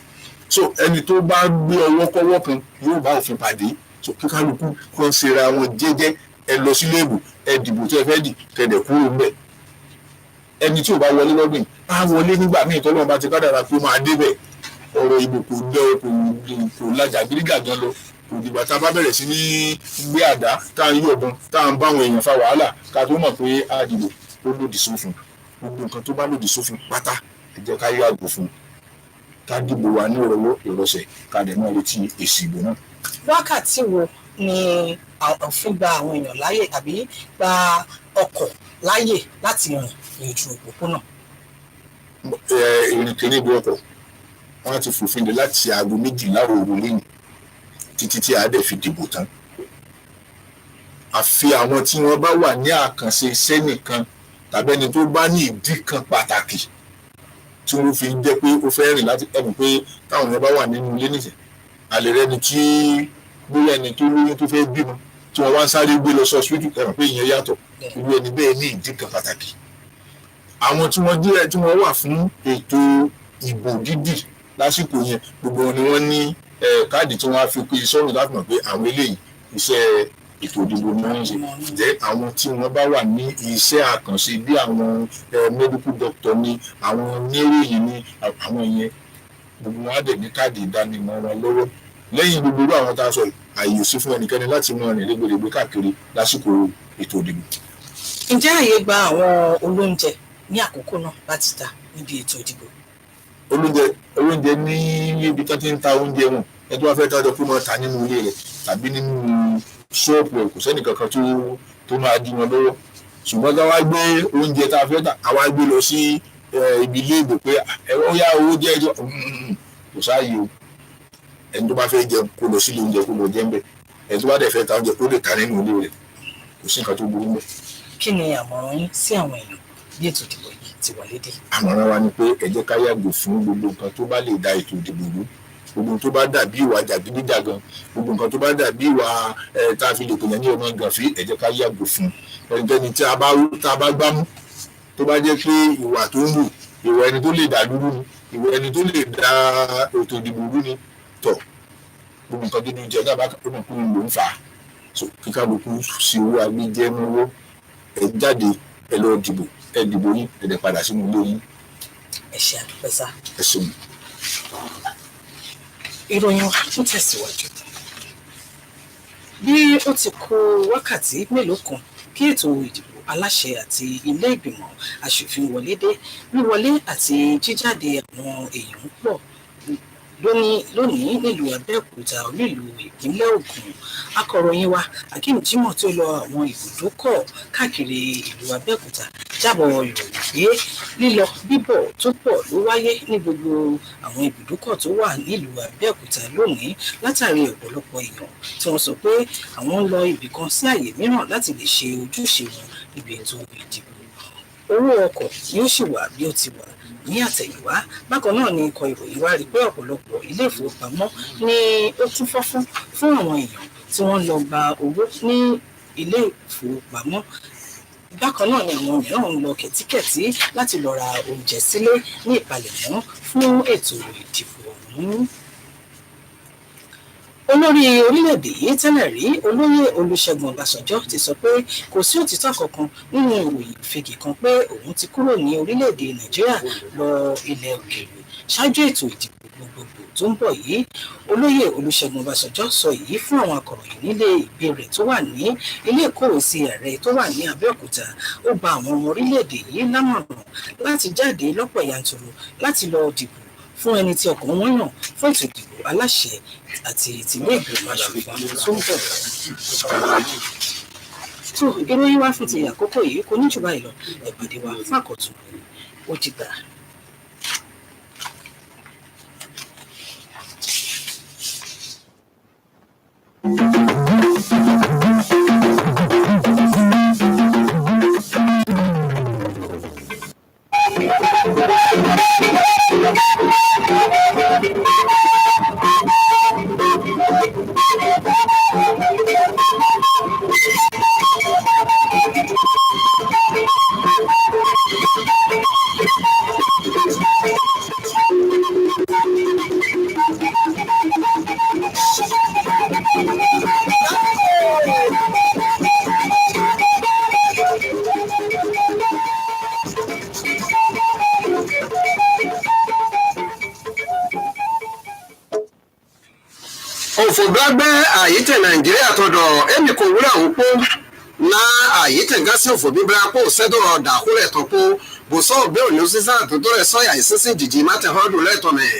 so ẹni tó bá gbé ọwọ́ kọ́wọ́ kan yóò bá òfin pàdé so kíkálukú kan ṣera wọn jẹ́jẹ́ ẹ lọ sílé ìbò ẹ dìbò tí ẹ fẹ́ dì kẹ̀dẹ̀ kúrò ńbẹ̀ ẹni tí ò bá wọlé lọ́gbìn á wọlé nígbà míì tọ́lọ́run bá ti kádàrá pé máa débẹ̀ ọ̀rọ̀ ìbò kò lajà gírígà gan lọ kò dìgbà tá a bá bẹ̀rẹ̀ sí ní gbé àdá tá a ń yọ̀bọ̀n tá a ń bá àwọn èèyàn fa wàhálà ká tó mọ̀ pé a dìbò ó lòdì sófin gbogbo nǹkan tó bá lòdì sófin pátá ẹ jẹ́ ká yàgò fún ká dìbò wa ní ìrọ̀wọ́ ìrọ̀sẹ̀ ká dẹ̀ náà retí èsì ìbò náà. wákàtí wo ni òfin gba àwọn èèyàn láyè tàbí gba ọkọ̀ láyè láti rìn ní ojú òpópónà? ìrìn kìíní bí ọkọ̀ wọ́n ti fòfin de láti aago 12 òru lẹ́yìn títí tí a dẹ̀ fi dìbò tán. àfi àwọn tí wọ́n bá wà ní àkànṣe iṣẹ́ nìkan tàbí ẹni tó bá ní ìdí kan pàtàkì tí wọ́n fi jẹ́ pé ó fẹ́ rìn láti ẹ̀bùn pé táwọn yẹn bá wà nínú ilé nìyẹn àlè rẹ ni tí bóyá ẹni tó lóyún tó fẹ́ bímọ tí wọ́n wá ń sáré gbé lọ sí ọsibítù ẹ̀rọ pé ìyẹn yàtọ̀ irú ẹni bẹ́ẹ̀ ní ìdí kan pàtàkì. àwọn tí wọ́n wà fún ètò ìbò dídì lásìkò yẹn gbogbo wọn ni wọ́n ní káàdì tí wọ́n á fi pé sọ́run láti mọ̀ pé àwọn eléyìí iṣẹ́ ètò ìdìbò ni wọ́n ń ṣe jẹ́ àwọn tí wọ́n bá wà ní iṣẹ́ àkànṣe bí àwọn medical doctor ni àwọn oníròyìn ni àwọn yẹn gbogbo wọn á dẹ̀ ní káàdì ìdánimọ̀ wọn lọ́wọ́ lẹ́yìn gbogbo àwọn tá a sọ àyè sí fún ẹnikẹ́ni láti mọ rìn lẹ́gbẹ̀lẹ́gbẹ̀ káàkiri lásìkò ètò ìdìbò. ǹjẹ́ àyè gba àwọn olóúnjẹ ní àkókò náà láti ta níbi ètò ìdìbò? olóúnjẹ ní ibi tó ti ń ta oúnjẹ wọn ẹni tó bá fẹ́ tájọ pé wọ́n ta nínú ilé rẹ̀ tàbí nínú ṣọ́ọ̀pù ẹ̀ kò sẹ́nì kankan tó máa dí wọn lọ́wọ́ ṣùgbọ́n tá a wá gbé oúnjẹ tá a fẹ́ tà a wá gbé lọ sí ibi ilé ìbò pé ó yá owó jẹ́ ẹjọ́ kò sáàyè o ẹni tó bá fẹ́ jẹun kó lọ sílé oúnjẹ kó lọ jẹ ń bẹ̀ ẹni tó bá dẹ̀ fẹ́ ta oúnjẹ kó lè ta nínú ilé rẹ̀ kò sí nǹkan tó burú mọ́. kí ni àmọ̀ràn yín sí àwọn èèyàn bí ètò ìdìbò yìí ti wọlé dé? àmọ̀ràn wa ni pé ẹ jẹ́ ká yàgò fún gbogbo nǹkan tó bá lè da ètò ìdìbò rú gbogbo tó bá dàbí ìwà jàgídíjàgan gbogbo nǹkan tó bá dàbí ìwà tá a fi lè pèyàn ní ọmọ gànfí ẹ jẹ́ ká yàgò fún ẹnikẹ́ni tí a bá gbámú tó bá jẹ́ pé ìwà tó ń hù ìwà ẹni tó lè dà lúrú ni ìwà ẹni tó lè da ètò ìdìbò rú ni tọ̀ gbogbo nǹkan tó ní jẹ náà bá kọ́ kúrò ló ń fà á so kíkálukú sí owó agbẹ́jẹ́ mọ́wọ́ ẹ jáde ẹ lọ dìbò ẹ dìbò yín ẹ dẹ̀ padà sínú ilé yín. ẹ ṣe àdúpẹ́ sá. ẹ ṣeun. ìròyìn wa tún tẹ̀síwájú. bí ó ti kù wákàtí mélòó kan kí ètò ìdìbò aláṣẹ àti ilé ìgbìmọ̀ aṣòfin wọlé dé wíwọlé àti jíjáde àwọn èèyàn pọ̀ lónìí nílùú Abẹ́òkúta olú-ìlú ìpínlẹ̀ Ògùn. akọ̀ròyìn wa Akeem Jimoh tó lọ àwọn ibùdókọ̀ káàkiri ìlú Abẹ́òkúta jábọ̀ ìròyìn pé lílọ bíbọ̀ tó pọ̀ ló wáyé ní gbogbo àwọn ibùdókọ̀ tó wà nílùú Abẹ́òkúta lónìí látàrí ọ̀pọ̀lọpọ̀ èèyàn tí wọ́n sọ pé àwọn ń lọ ibì kan sí àyè mìíràn láti lè ṣe ojúṣe wọn níbi ètò ìdìbò. owó ọkọ̀ ni ó sì wà bí ó ti wà ní àtẹ̀yìnwá. bákan náà ni ikọ̀ ìròyìn wá rí pé ọ̀pọ̀lọpọ̀ ilé ìfowópamọ́ ni ó tún fọ́fún fún àwọn èèyàn tí wọ́n lọ gba owó ní ilé ìfowópamọ́. bákan náà ni àwọn mìíràn ń lọ kẹ̀tíkẹ̀tí láti lọ ra oúnjẹ sílé ní ìpalẹ̀mọ́ fún ètò ìdìbò ọ̀hún. olórí orílẹ̀-èdè yìí tẹ́lẹ̀ rí olóyè Olúṣẹ́gun Ọbásanjọ́ ti sọ pé kò sí òtítọ́ kankan nínú ìròyìn ìfegè kan pé òun ti kúrò ní orílẹ̀-èdè Nàìjíríà lọ ilẹ̀ òkèèrè ṣáájú ètò ìdìbò gbogbogbò tó ń bọ̀ yìí. olóyè Olúṣẹ́gun Ọbásanjọ́ sọ èyí fún àwọn akọ̀ròyìn nílé ìgbé rẹ̀ tó wà ní ilé ìkówèésí ààrẹ tó wà ní Abẹ́òkúta. ó gba àwọn ọmọ orílẹ̀-èdè yìí lámọ̀ràn láti jáde lọ́pọ̀ yanturu láti lọ dìbò fún ẹni tí ọkàn wọn yàn fún ètò ìdìbò aláṣẹ àti tìlé ìgbìmọ̀ aṣòfin tó ń bọ̀. tó ìròyìn wá fún ti àkókò yìí kò ní jù báyìí lọ ẹ pàdé wa fún àkọ́tún ó ti gbà. òfògbàgbẹ́ àyítẹ̀ nàìjíríà tọ̀dọ̀ ẹnì kò wúrà òpó na àyítẹ̀ gásí òfòbíbra pò sẹ́dọ̀ dàkúrẹ̀ tán pò bùsọ̀ ògbé òní sísá àtúntò rẹ̀ sọ́yà ìsísìn jìjì mátẹ̀họ́dún lẹ́tọ̀mẹ̀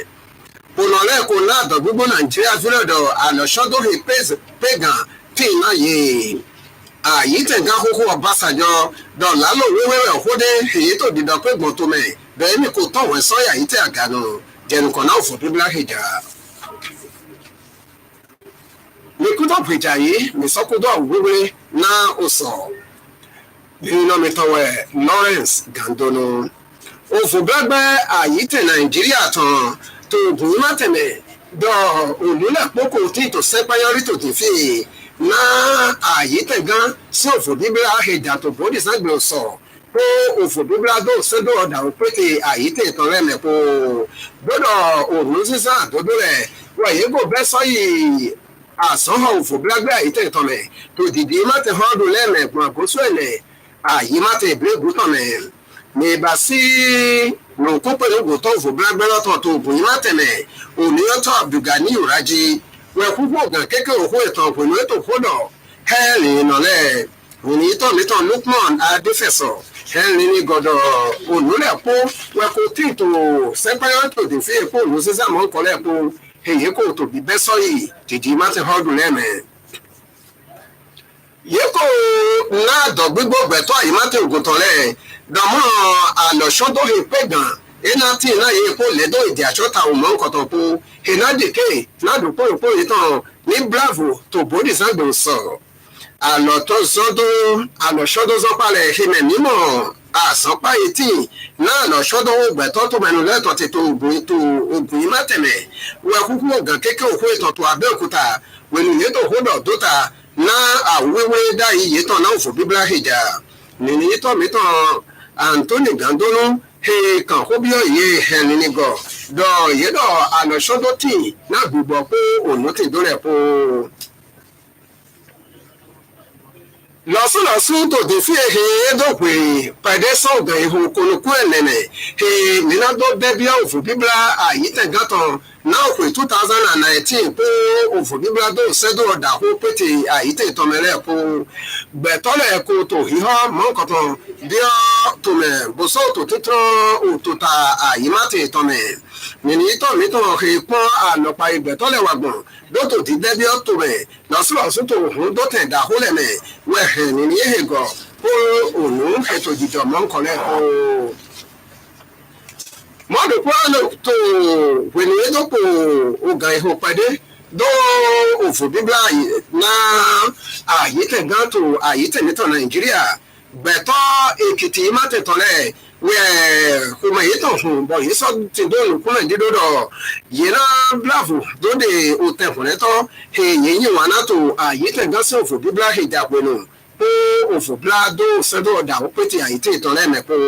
kùnà lẹ́kọ̀ọ́ ládọ̀ gbogbo nàìjíríà fúlẹ̀dọ̀ àlọ́sọ́dọ̀rẹ̀ pẹ̀gàn pìnà yìí àyítẹ̀ gá kókó ọbásanjọ́ dọ̀là ló wéwéwẹ̀ òkúdé èyí tó dìdọ̀ pẹ̀gbọ̀n tó mẹ̀ bẹ́ẹ̀ ni kò tọ̀wẹ̀ sọ́yà àyítẹ̀ àgànà jẹnukọ̀ náà òfòbíbra hìjà mikudo pijayi misokudo wiwe na uso nínú mitowe Lawrence Gandonu òfògbàgbẹ́ àyítẹ̀ nàìjíríà tán tó bùn mátẹ̀mẹ̀ dọ̀ olùlẹ̀pọ̀kọ̀ tí tó sẹ́páyọ́rí tó ti fi na àyítẹ̀ gan sí òfòbíbíra àhẹjà tó bòdì ságbẹ̀ sọ pé òfòbíbíra dò sẹ́dọ̀ ọ̀dà òpètè àyítẹ̀ tán rẹ̀ mẹ́pọ̀ gbọ́dọ̀ òrùn sísá àdódó rẹ̀ wọ̀nyí kò bẹ́ sọ́yì àsánhàn òfòbílágbé àyítẹ̀ ìtọ̀mẹ̀ tó dìde mátẹ̀ họ́ọ̀dún lẹ́ẹ̀mẹ̀gbọ̀n àkóso ẹ̀lẹ̀ àyí mátẹ̀ ìbírègù tọ̀mẹ̀ nìbà sí nùkú pẹ̀lú ògùntàn òfòbílágbé lọ́tọ̀ tó ògùn mátẹ̀mẹ̀ òníyàntọ́ Abdulgani Uraji wẹ̀kú gbọ̀ngàn kékeré òkú ìtàn pẹ̀lú ètò kódọ̀ hẹ́ẹ̀rì ìnàlẹ̀ òníyìntàn Lukman Adéfẹ̀sọ̀ hẹ́ẹ̀rì ní gọ̀dọ̀ ònúlẹ̀pọ̀ wẹ̀kú tìǹtò sẹ́pẹ́yọ́tò dèfé èkó ònúsísàmọ́ kọ́lẹ́pọ̀ èyí kò tóbi bẹ́ sọ́yì jìjì mátẹ̀ họ́ọ̀dún lẹ́ẹ̀mẹ̀ yìí kò náà dọ̀ gbígbó gbẹ̀tọ́ àyè mátẹ̀ ògùntàn rẹ̀ dàmọ́ àlọ́sọ́dọ̀ ìpẹ́gàn iná tí iná yìí kò lẹ́dọ̀ ìdí àṣọ́ta òmò nkọ̀tọ̀ po iná dìkẹ́ ládùúgbò ìpò yìí tán ní Bravo tó bòdì ságbọ̀n sọ̀rọ̀ àlọ́sọ́dọ̀ sọ́pàlẹ̀ ìhìnmẹ̀ mímọ́ àsánpá etí náà lọ́sọ́dọ̀ ògbẹ̀tọ́ tó mẹ́nu lẹ́tọ̀ ti tó ogun yìí mátẹ̀mẹ̀ wẹ̀ kúkú ọ̀gàn kékeré òkú ìtàn tó Abẹ́òkúta wẹ̀lú yìí tó kódọ̀ dóta náà àwíwé dá iye tán náà òfòbíbíra hìjà nìyí tọ́ mi tán Anthony Gandonu kàn kó bí òye ẹni ní gọ̀ dọ̀ yìí dọ̀ àlọ́sọ́dọ̀ tì náà gbùgbọ́ pé òun ti dúrẹ̀ pọ̀ lọ́sùlọ́sùn tó dé fi èhè édòpè pàdé sọ̀gàn ihò kólókó ẹ̀nẹ̀nẹ̀ he nínàdó bẹ́bíà òfòbíbíra àyítẹ̀gàtàn náà pé 2019 pé òfòbíbíra tó sẹ́dọ̀ ọ̀dà kó pété àyítẹ̀ ìtọ́mẹ̀rẹ̀ kó gbẹ̀tọ́lẹ̀ kó tó híhọ́ mọ́kàntàn bí ọ́ tòmẹ̀ bùsọ̀ tó títọ́ òtòtà àyímátẹ̀ ìtọ́mẹ̀ nìní tọ̀mítàn he pọ́n àlọ́pà ìgbẹ̀tọ́lẹ̀ wàgbọ̀n dótò ti dẹ́bí ọ̀tọ̀ rẹ̀ lọ́sùlọ́sùn tó hùn dótẹ̀ dàhólẹ̀mẹ̀ wẹ̀hẹ̀ nìní ehegọ̀ kó òun ètò ìdìjọ́ mọ́kànlẹ̀ kó. mọ́dùkú àlọ́ tó wẹ̀nìyẹ dọ́pọ̀ ọ̀gá ihò pàdé dó òfòbíbíra náà àyítẹ̀gán tó àyítẹ̀nítàn Nàìjíríà gbẹ̀tọ́ Èkìtì mátẹ̀tọ̀lẹ̀ kuma yi tàn fún bọ̀ yìí sọ ti dóòlù kúnlẹ̀ dídọ́dọ̀ yìí náà Bravo dóde òtẹ̀kùnrẹ́tọ́ èyí yìí wà náà tó àyítẹ̀gán sí òfòbíbíra ìjà pẹ̀lú pé òfòbíbíra dó sẹ́dọ̀ ọ̀dà ó pété àyítẹ̀ ìtàn lẹ́mẹ̀pọ̀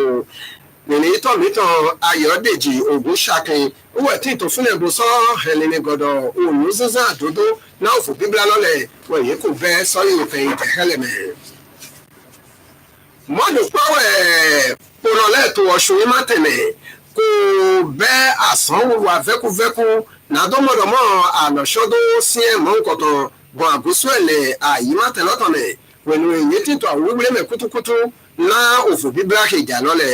nìní tọ̀mítàn Ayọ̀dèjì Ògúnṣakin owó ẹ̀tí ìtòfúnlẹ̀ bó sọ ẹ̀lẹ́ni gọ̀dọ̀ òun sísá àdódó náà òfò bíbélà lọ́lẹ̀ wọ̀nyí kò bẹ́ sọ́yìn òfin tẹ̀hẹ́lẹ̀mẹ̀. mọ́dù pọ́wẹ́ pọnọlẹ́ẹ̀tò ọ̀ṣun yìí má tẹ̀lẹ̀ kò bẹ́ àsánwó wà vẹ́kúvẹ́kú nàdọ́mọdọ́mọ́ àlọ́ṣọ́dọ́ sí ẹ̀mọ́ nkọ̀tàn bọ̀ àgùsù ẹ̀lẹ̀ àyí má tẹ̀lọ́tọ̀lẹ̀ pẹ̀lú èyí títọ̀ àwọn wíwílẹ̀mẹ̀ kútúkútú ná òfò bíbélà kejì àlọ́lẹ̀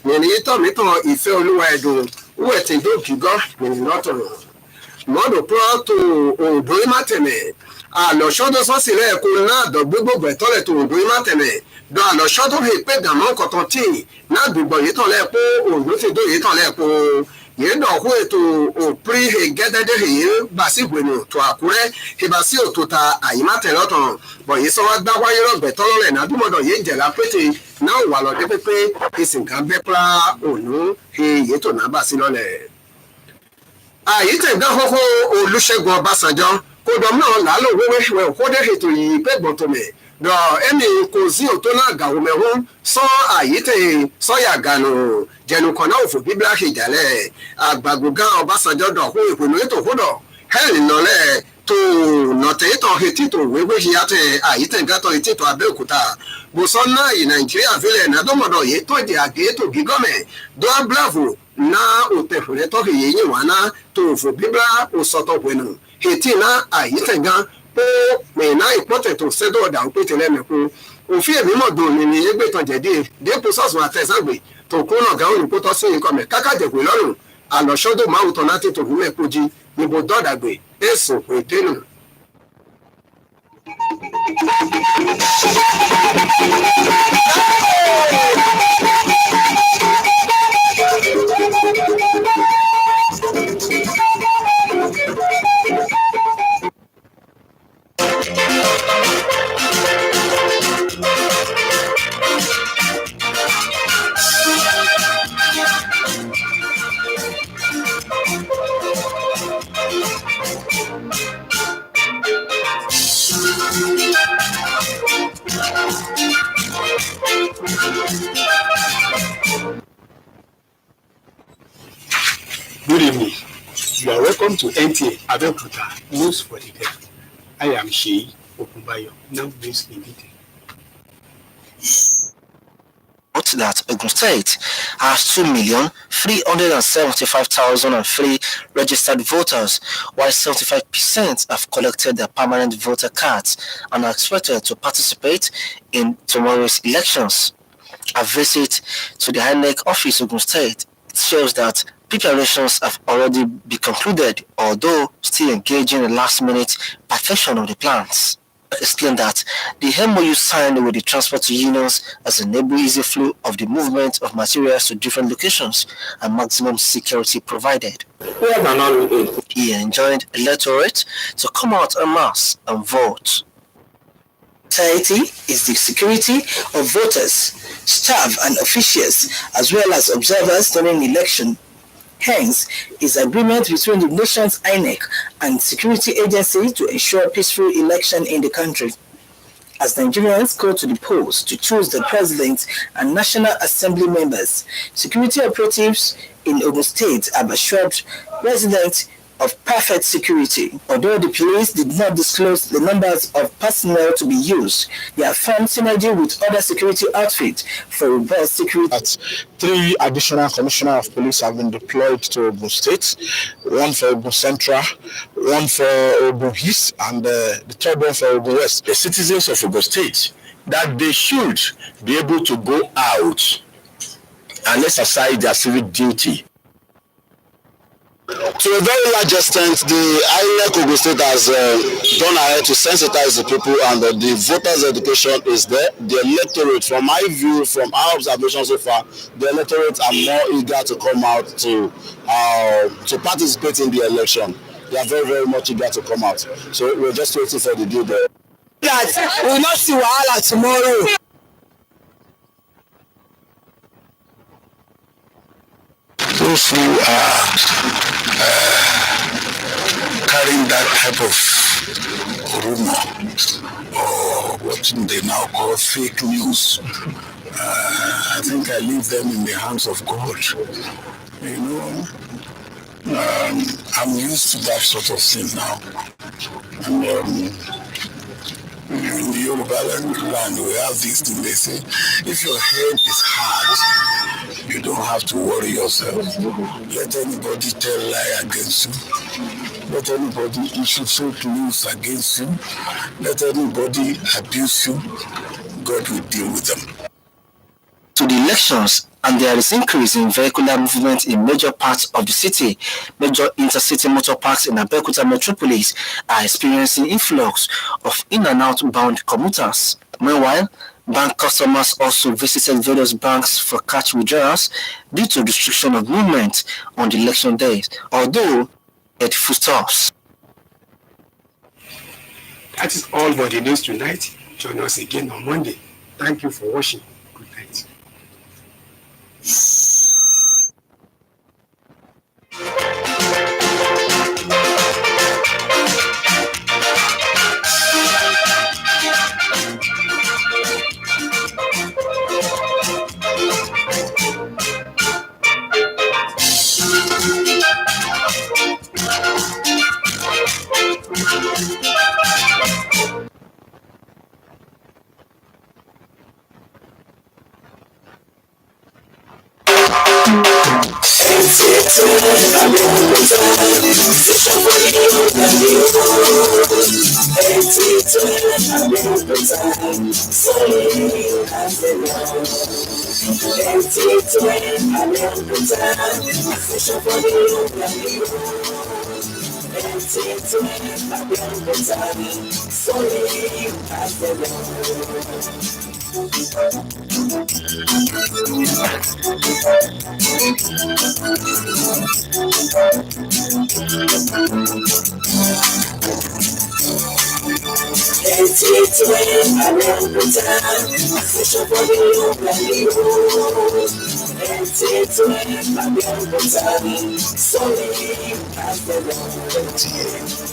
nìyí tọ̀mítàn ìfẹ́ olúwa ẹ̀dùn wẹ̀tẹ̀dọ̀ gígọ́ nìyí lọ́tọ̀rọ̀ mọ́dù pọ́ tó òǹdó yìí má tẹ̀lẹ̀ àlọ́ṣọ́dọ́ sọ́sílẹ̀ kó náà dọ̀gbégbògbò ẹ̀tọ́lẹ̀ tó òǹdó yìí má tẹ̀lẹ̀ dọ̀ àlọ́ṣọ́dọ́ hì pé dàmọ́ kọ̀tàn tí náà dùgbọ̀ yìí tàn lẹ́ẹ̀pọ̀ òǹdó ti dó yìí tàn lẹ́ẹ̀pọ̀ yìí dọ̀ kó ètò òprí he gẹ́dẹ́dẹ́ yìí bá sí ìgbìnú tó àkúrẹ́ ìbá sí òtútà àyímátẹ̀ lọ́tàn bọ̀ yìí sọ wá gbá wáyé rọ̀gbẹ̀ tọ́lọ́lẹ̀ nàdúmọ̀dọ̀ yìí jẹ̀lá pété náà wà lọ́dẹ́ pépé ìsìnká bẹ́pra ònú yìí tó náà bá sí lọ́lẹ̀. àyítẹ̀ dáhọ́họ́ olùṣègùn ọbásanjọ́ kó dọ̀ náà lálò wẹ́wẹ́ kó dé ètò yìí pé gbọ̀ntọ̀mẹ̀ dọ̀ ẹni kò sí òtó náà gàwó mẹ́hún sọ àyítẹ̀ sọ́yà gànù jẹnukọ̀ náà òfò bíbélà ìjàlẹ̀ àgbàgbọ̀gá ọbásanjọ́ dọ̀ kó ìpinnu ètò kódọ̀ hẹ́ẹ̀lì nọ́lẹ̀ tó nọ̀tẹ̀ ètò ètò wéwé ṣìyàtẹ̀ àyítẹ̀ gàtọ̀ ètò abẹ́òkúta bùsọ̀ náà yìí nàìjíríà fílẹ̀ nàdọ́mọdọ̀ yìí tó di àgé ètò gígọ́mẹ̀ dọ́ blavo na òtẹ̀fẹ̀rẹ̀ tọ́kì yìí yìí wá ná tó òfò bíbélà òsọ̀tọ̀ pẹ̀lú ètí náà àyítẹ̀ gan pé mẹ̀ẹ́nà ìpọ́tẹ̀ tó sẹ́dọ̀ ọ̀dà ó pété lẹ́mẹ̀kú òfin èmi mọ̀ dùn ní ẹgbẹ́ tán jẹ̀dí dépò sọ́ọ̀sùn àtẹ̀sàgbè tó kún náà gáwọn òyìnbó tọ́ sí nǹkan mẹ́ kákàjẹ̀kù lọ́rùn àlọ́ṣọ́dọ̀ máwù tán láti tòun mẹ́kọ́jì níbo dọ́dàgbè èso ètẹ́nu. Good evening. You are welcome to NTA Abeokuta News for the Day. I am Sheyi Okunbayo. Now news in detail. That Ogun State has 2,375,003 registered voters, while 75% have collected their permanent voter cards and are expected to participate in tomorrow's elections. A visit to the INEC office Ogun State shows that preparations have already been concluded, although still engaging in last-minute perfection of the plans. Explained that the MOU signed with the transport unions has enabled easy flow of the movement of materials to different locations and maximum security provided. He enjoined electorate to come out en masse and vote. Society is the security of voters, staff and officials, as well as observers during election. Hence, is agreement between the nation's INEC and security agencies to ensure peaceful election in the country. As Nigerians go to the polls to choose the president and National Assembly members, security operatives in Ogun State have assured residents of perfect security. Although the police did not disclose the numbers of personnel to be used, they have formed synergy with other security outfits for robust security. 3 additional commissioners of police have been deployed to Ogun State, one for Ogun Central, one for Ogun East, and the third one for Ogun West. The citizens of Ogun State, that they should be able to go out and exercise their civic duty. To a very large extent, the INEC Ogun State has gone ahead to sensitize the people, and the voters' education is there. The electorate, from my view, from our observation so far, the electorate are more eager to come out to participate in the election. They are very, very much eager to come out. So we're just waiting for the deal there. That we will not see Wahala tomorrow. Those who are carrying that type of rumor, or what they now call fake news, I think I leave them in the hands of God. You know, I'm used to that sort of thing now. And in the Yoruba land, we have this thing. They say, if your head is hard, you don't have to worry yourself. Let anybody tell lie against you. Let anybody issue fake news against you. Let anybody abuse you. God will deal with them. To the elections, and there is increase in vehicular movement in major parts of the city. Major intercity motor parks in Abeokuta metropolis are experiencing influx of in and outbound commuters. Meanwhile, bank customers also visited various banks for cash withdrawals due to restriction of movement on the election days, although at foodstuffs. That is all for the news tonight. Join us again on Monday. Thank you for watching. Good night.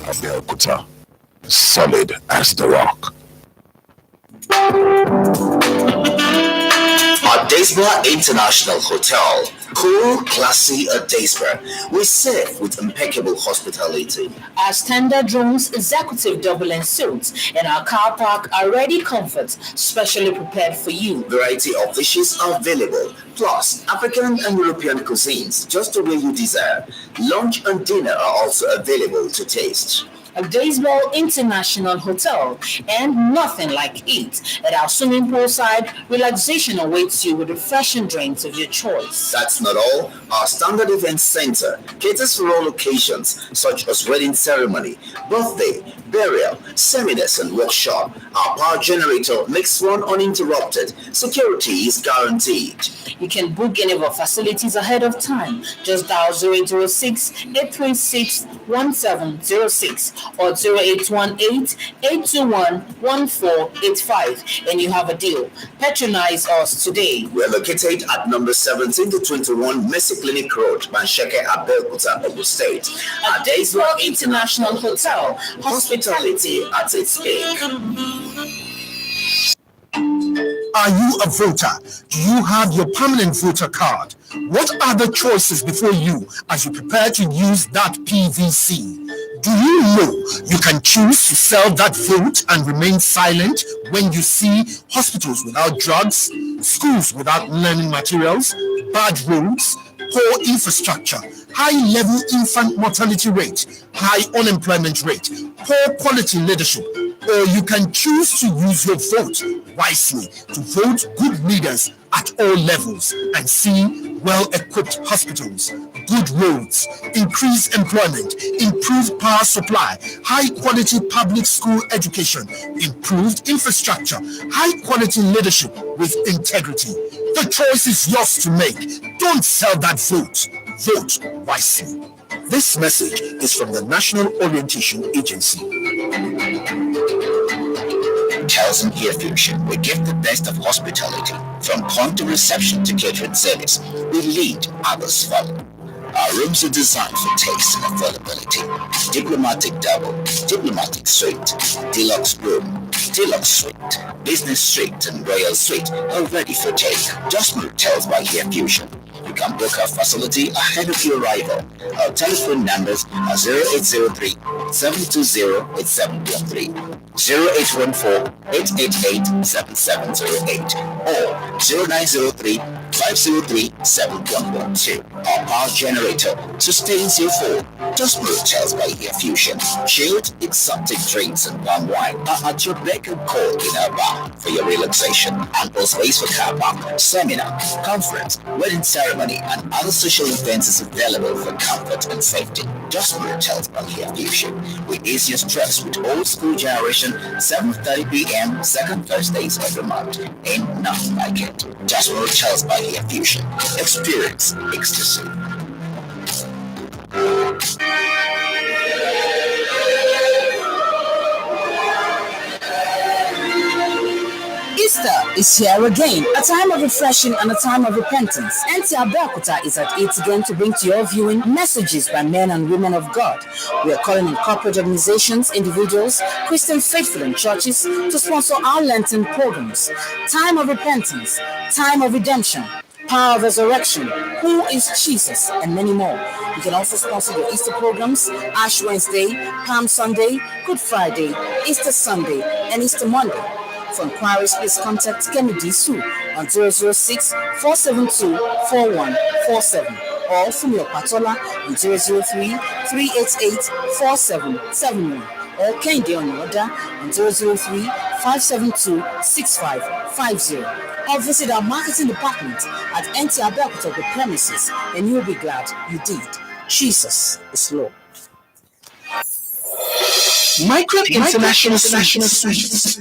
Abeokuta, solid as the rock. At Daysborough International Hotel, cool, classy at Daysborough, we serve with impeccable hospitality. Our standard rooms, executive double and suites, and our car park are ready comforts, specially prepared for you. Variety of dishes are available, plus African and European cuisines, just the way you desire. Lunch and dinner are also available to taste. A Daysborough International Hotel, and nothing like it. At our swimming pool side, relaxation awaits you with refreshing drinks of your choice. That's not all. Our standard event center caters for all occasions such as wedding ceremony, birthday, burial, seminars, and workshop. Our power generator makes one uninterrupted. Security is guaranteed. You can book any of our facilities ahead of time. Just dial 0806-836-1706 or 0818-821-1485 and you have a deal. Patronize us today. We're located at number 17 to 21 Mercy Clinic Road, Mansheke, Abeokuta, Ogun State. At Daysborough International Hotel, hospitality at its peak. Are you a voter? Do you have your permanent voter card? What are the choices before you as you prepare to use that PVC? Do you know you can choose to sell that vote and remain silent when you see hospitals without drugs, schools without learning materials, bad roads, poor infrastructure, high-level infant mortality rate, high unemployment rate, poor quality leadership? Or you can choose to use your vote wisely to vote good leaders at all levels and see well-equipped hospitals, good roads, increased employment, improved power supply, high-quality public school education, improved infrastructure, high-quality leadership with integrity. The choice is yours to make. Don't sell that vote. Vote wisely. This message is from the National Orientation Agency. Towson Air Fusion, we give the best of hospitality. From point of reception to catering service, we lead, others follow. Our rooms are designed for taste and availability. Diplomatic double, diplomatic suite, deluxe room, deluxe suite, business suite, and royal suite are ready for take. Just Hotels by Air Fusion. You can book our facility ahead of your arrival. Our telephone numbers are 0803-720-8713, 0814-888-7708, or 0903-503-7112. Our power generator sustains your phone. Just Hotels by Air Fusion. Chilled, exotic drinks and warm wine are at your beck and call in our bar for your relaxation. Ample space for car park, seminar, conference, wedding ceremony, and other social events is available for comfort and safety. Just Hotels by Air Fusion. We ease your stress with old school generation, 7:30 p.m. second Thursdays every month. Ain't nothing like it. Just Hotels by Air Fusion. Experience ecstasy. Easter is here again, a time of refreshing and a time of repentance. NT Abeokuta is at it again to bring to your viewing messages by men and women of God. We are calling on corporate organizations, individuals, Christian faithful and churches to sponsor our Lenten programs. Time of repentance, time of redemption, power of resurrection, who is Jesus, and many more. You can also sponsor the Easter programs, Ash Wednesday, Palm Sunday, Good Friday, Easter Sunday, and Easter Monday. For inquiries, please contact Kennedy Sue on 006-472-4147 or Fumio Patola on 003-388-4771 or Kendi Onyoda on 003-572-6550 or visit our marketing department at NT Abeokuta premises and you'll be glad you did. Jesus is Lord. Micron International Suites.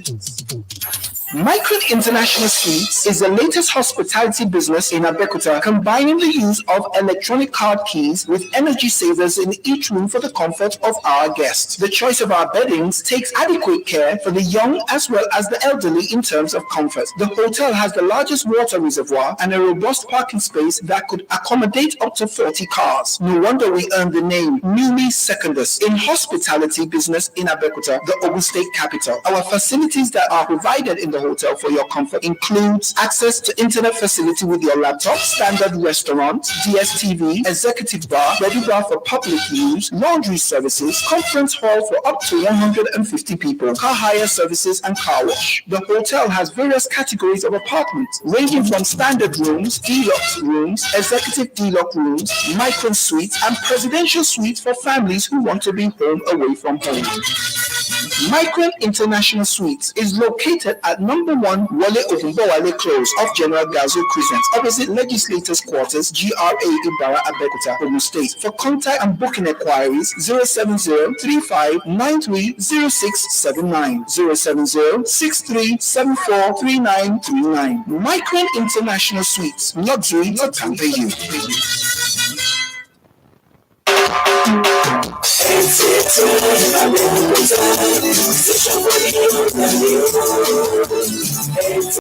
Micron International Suites is the latest hospitality business in Abeokuta, combining the use of electronic card keys with energy savers in each room for the comfort of our guests. The choice of our beddings takes adequate care for the young as well as the elderly in terms of comfort. The hotel has the largest water reservoir and a robust parking space that could accommodate up to 40 cars. No wonder we earned the name Newly Secondus in hospitality business in Abeokuta, the Ogun State capital. Our facilities that are provided in the hotel for your comfort includes access to internet facility with your laptop, standard restaurant, DSTV, executive bar, ready bar for public use, laundry services, conference hall for up to 150 people, car hire services, and car wash. The hotel has various categories of apartments ranging from standard rooms, deluxe rooms, executive deluxe rooms, micron suites, and presidential suites for families who want to be home away from home. Micron International Suites is located at number 1 Wale Ogunbowale Close off General Gazo Crescent, opposite Legislators Quarters, GRA Ibarra, Abeokuta, Ogun State. For contact and booking inquiries, 070-3593-0679, 070-6374-3939. Micron International Suites, luxury to pamper you.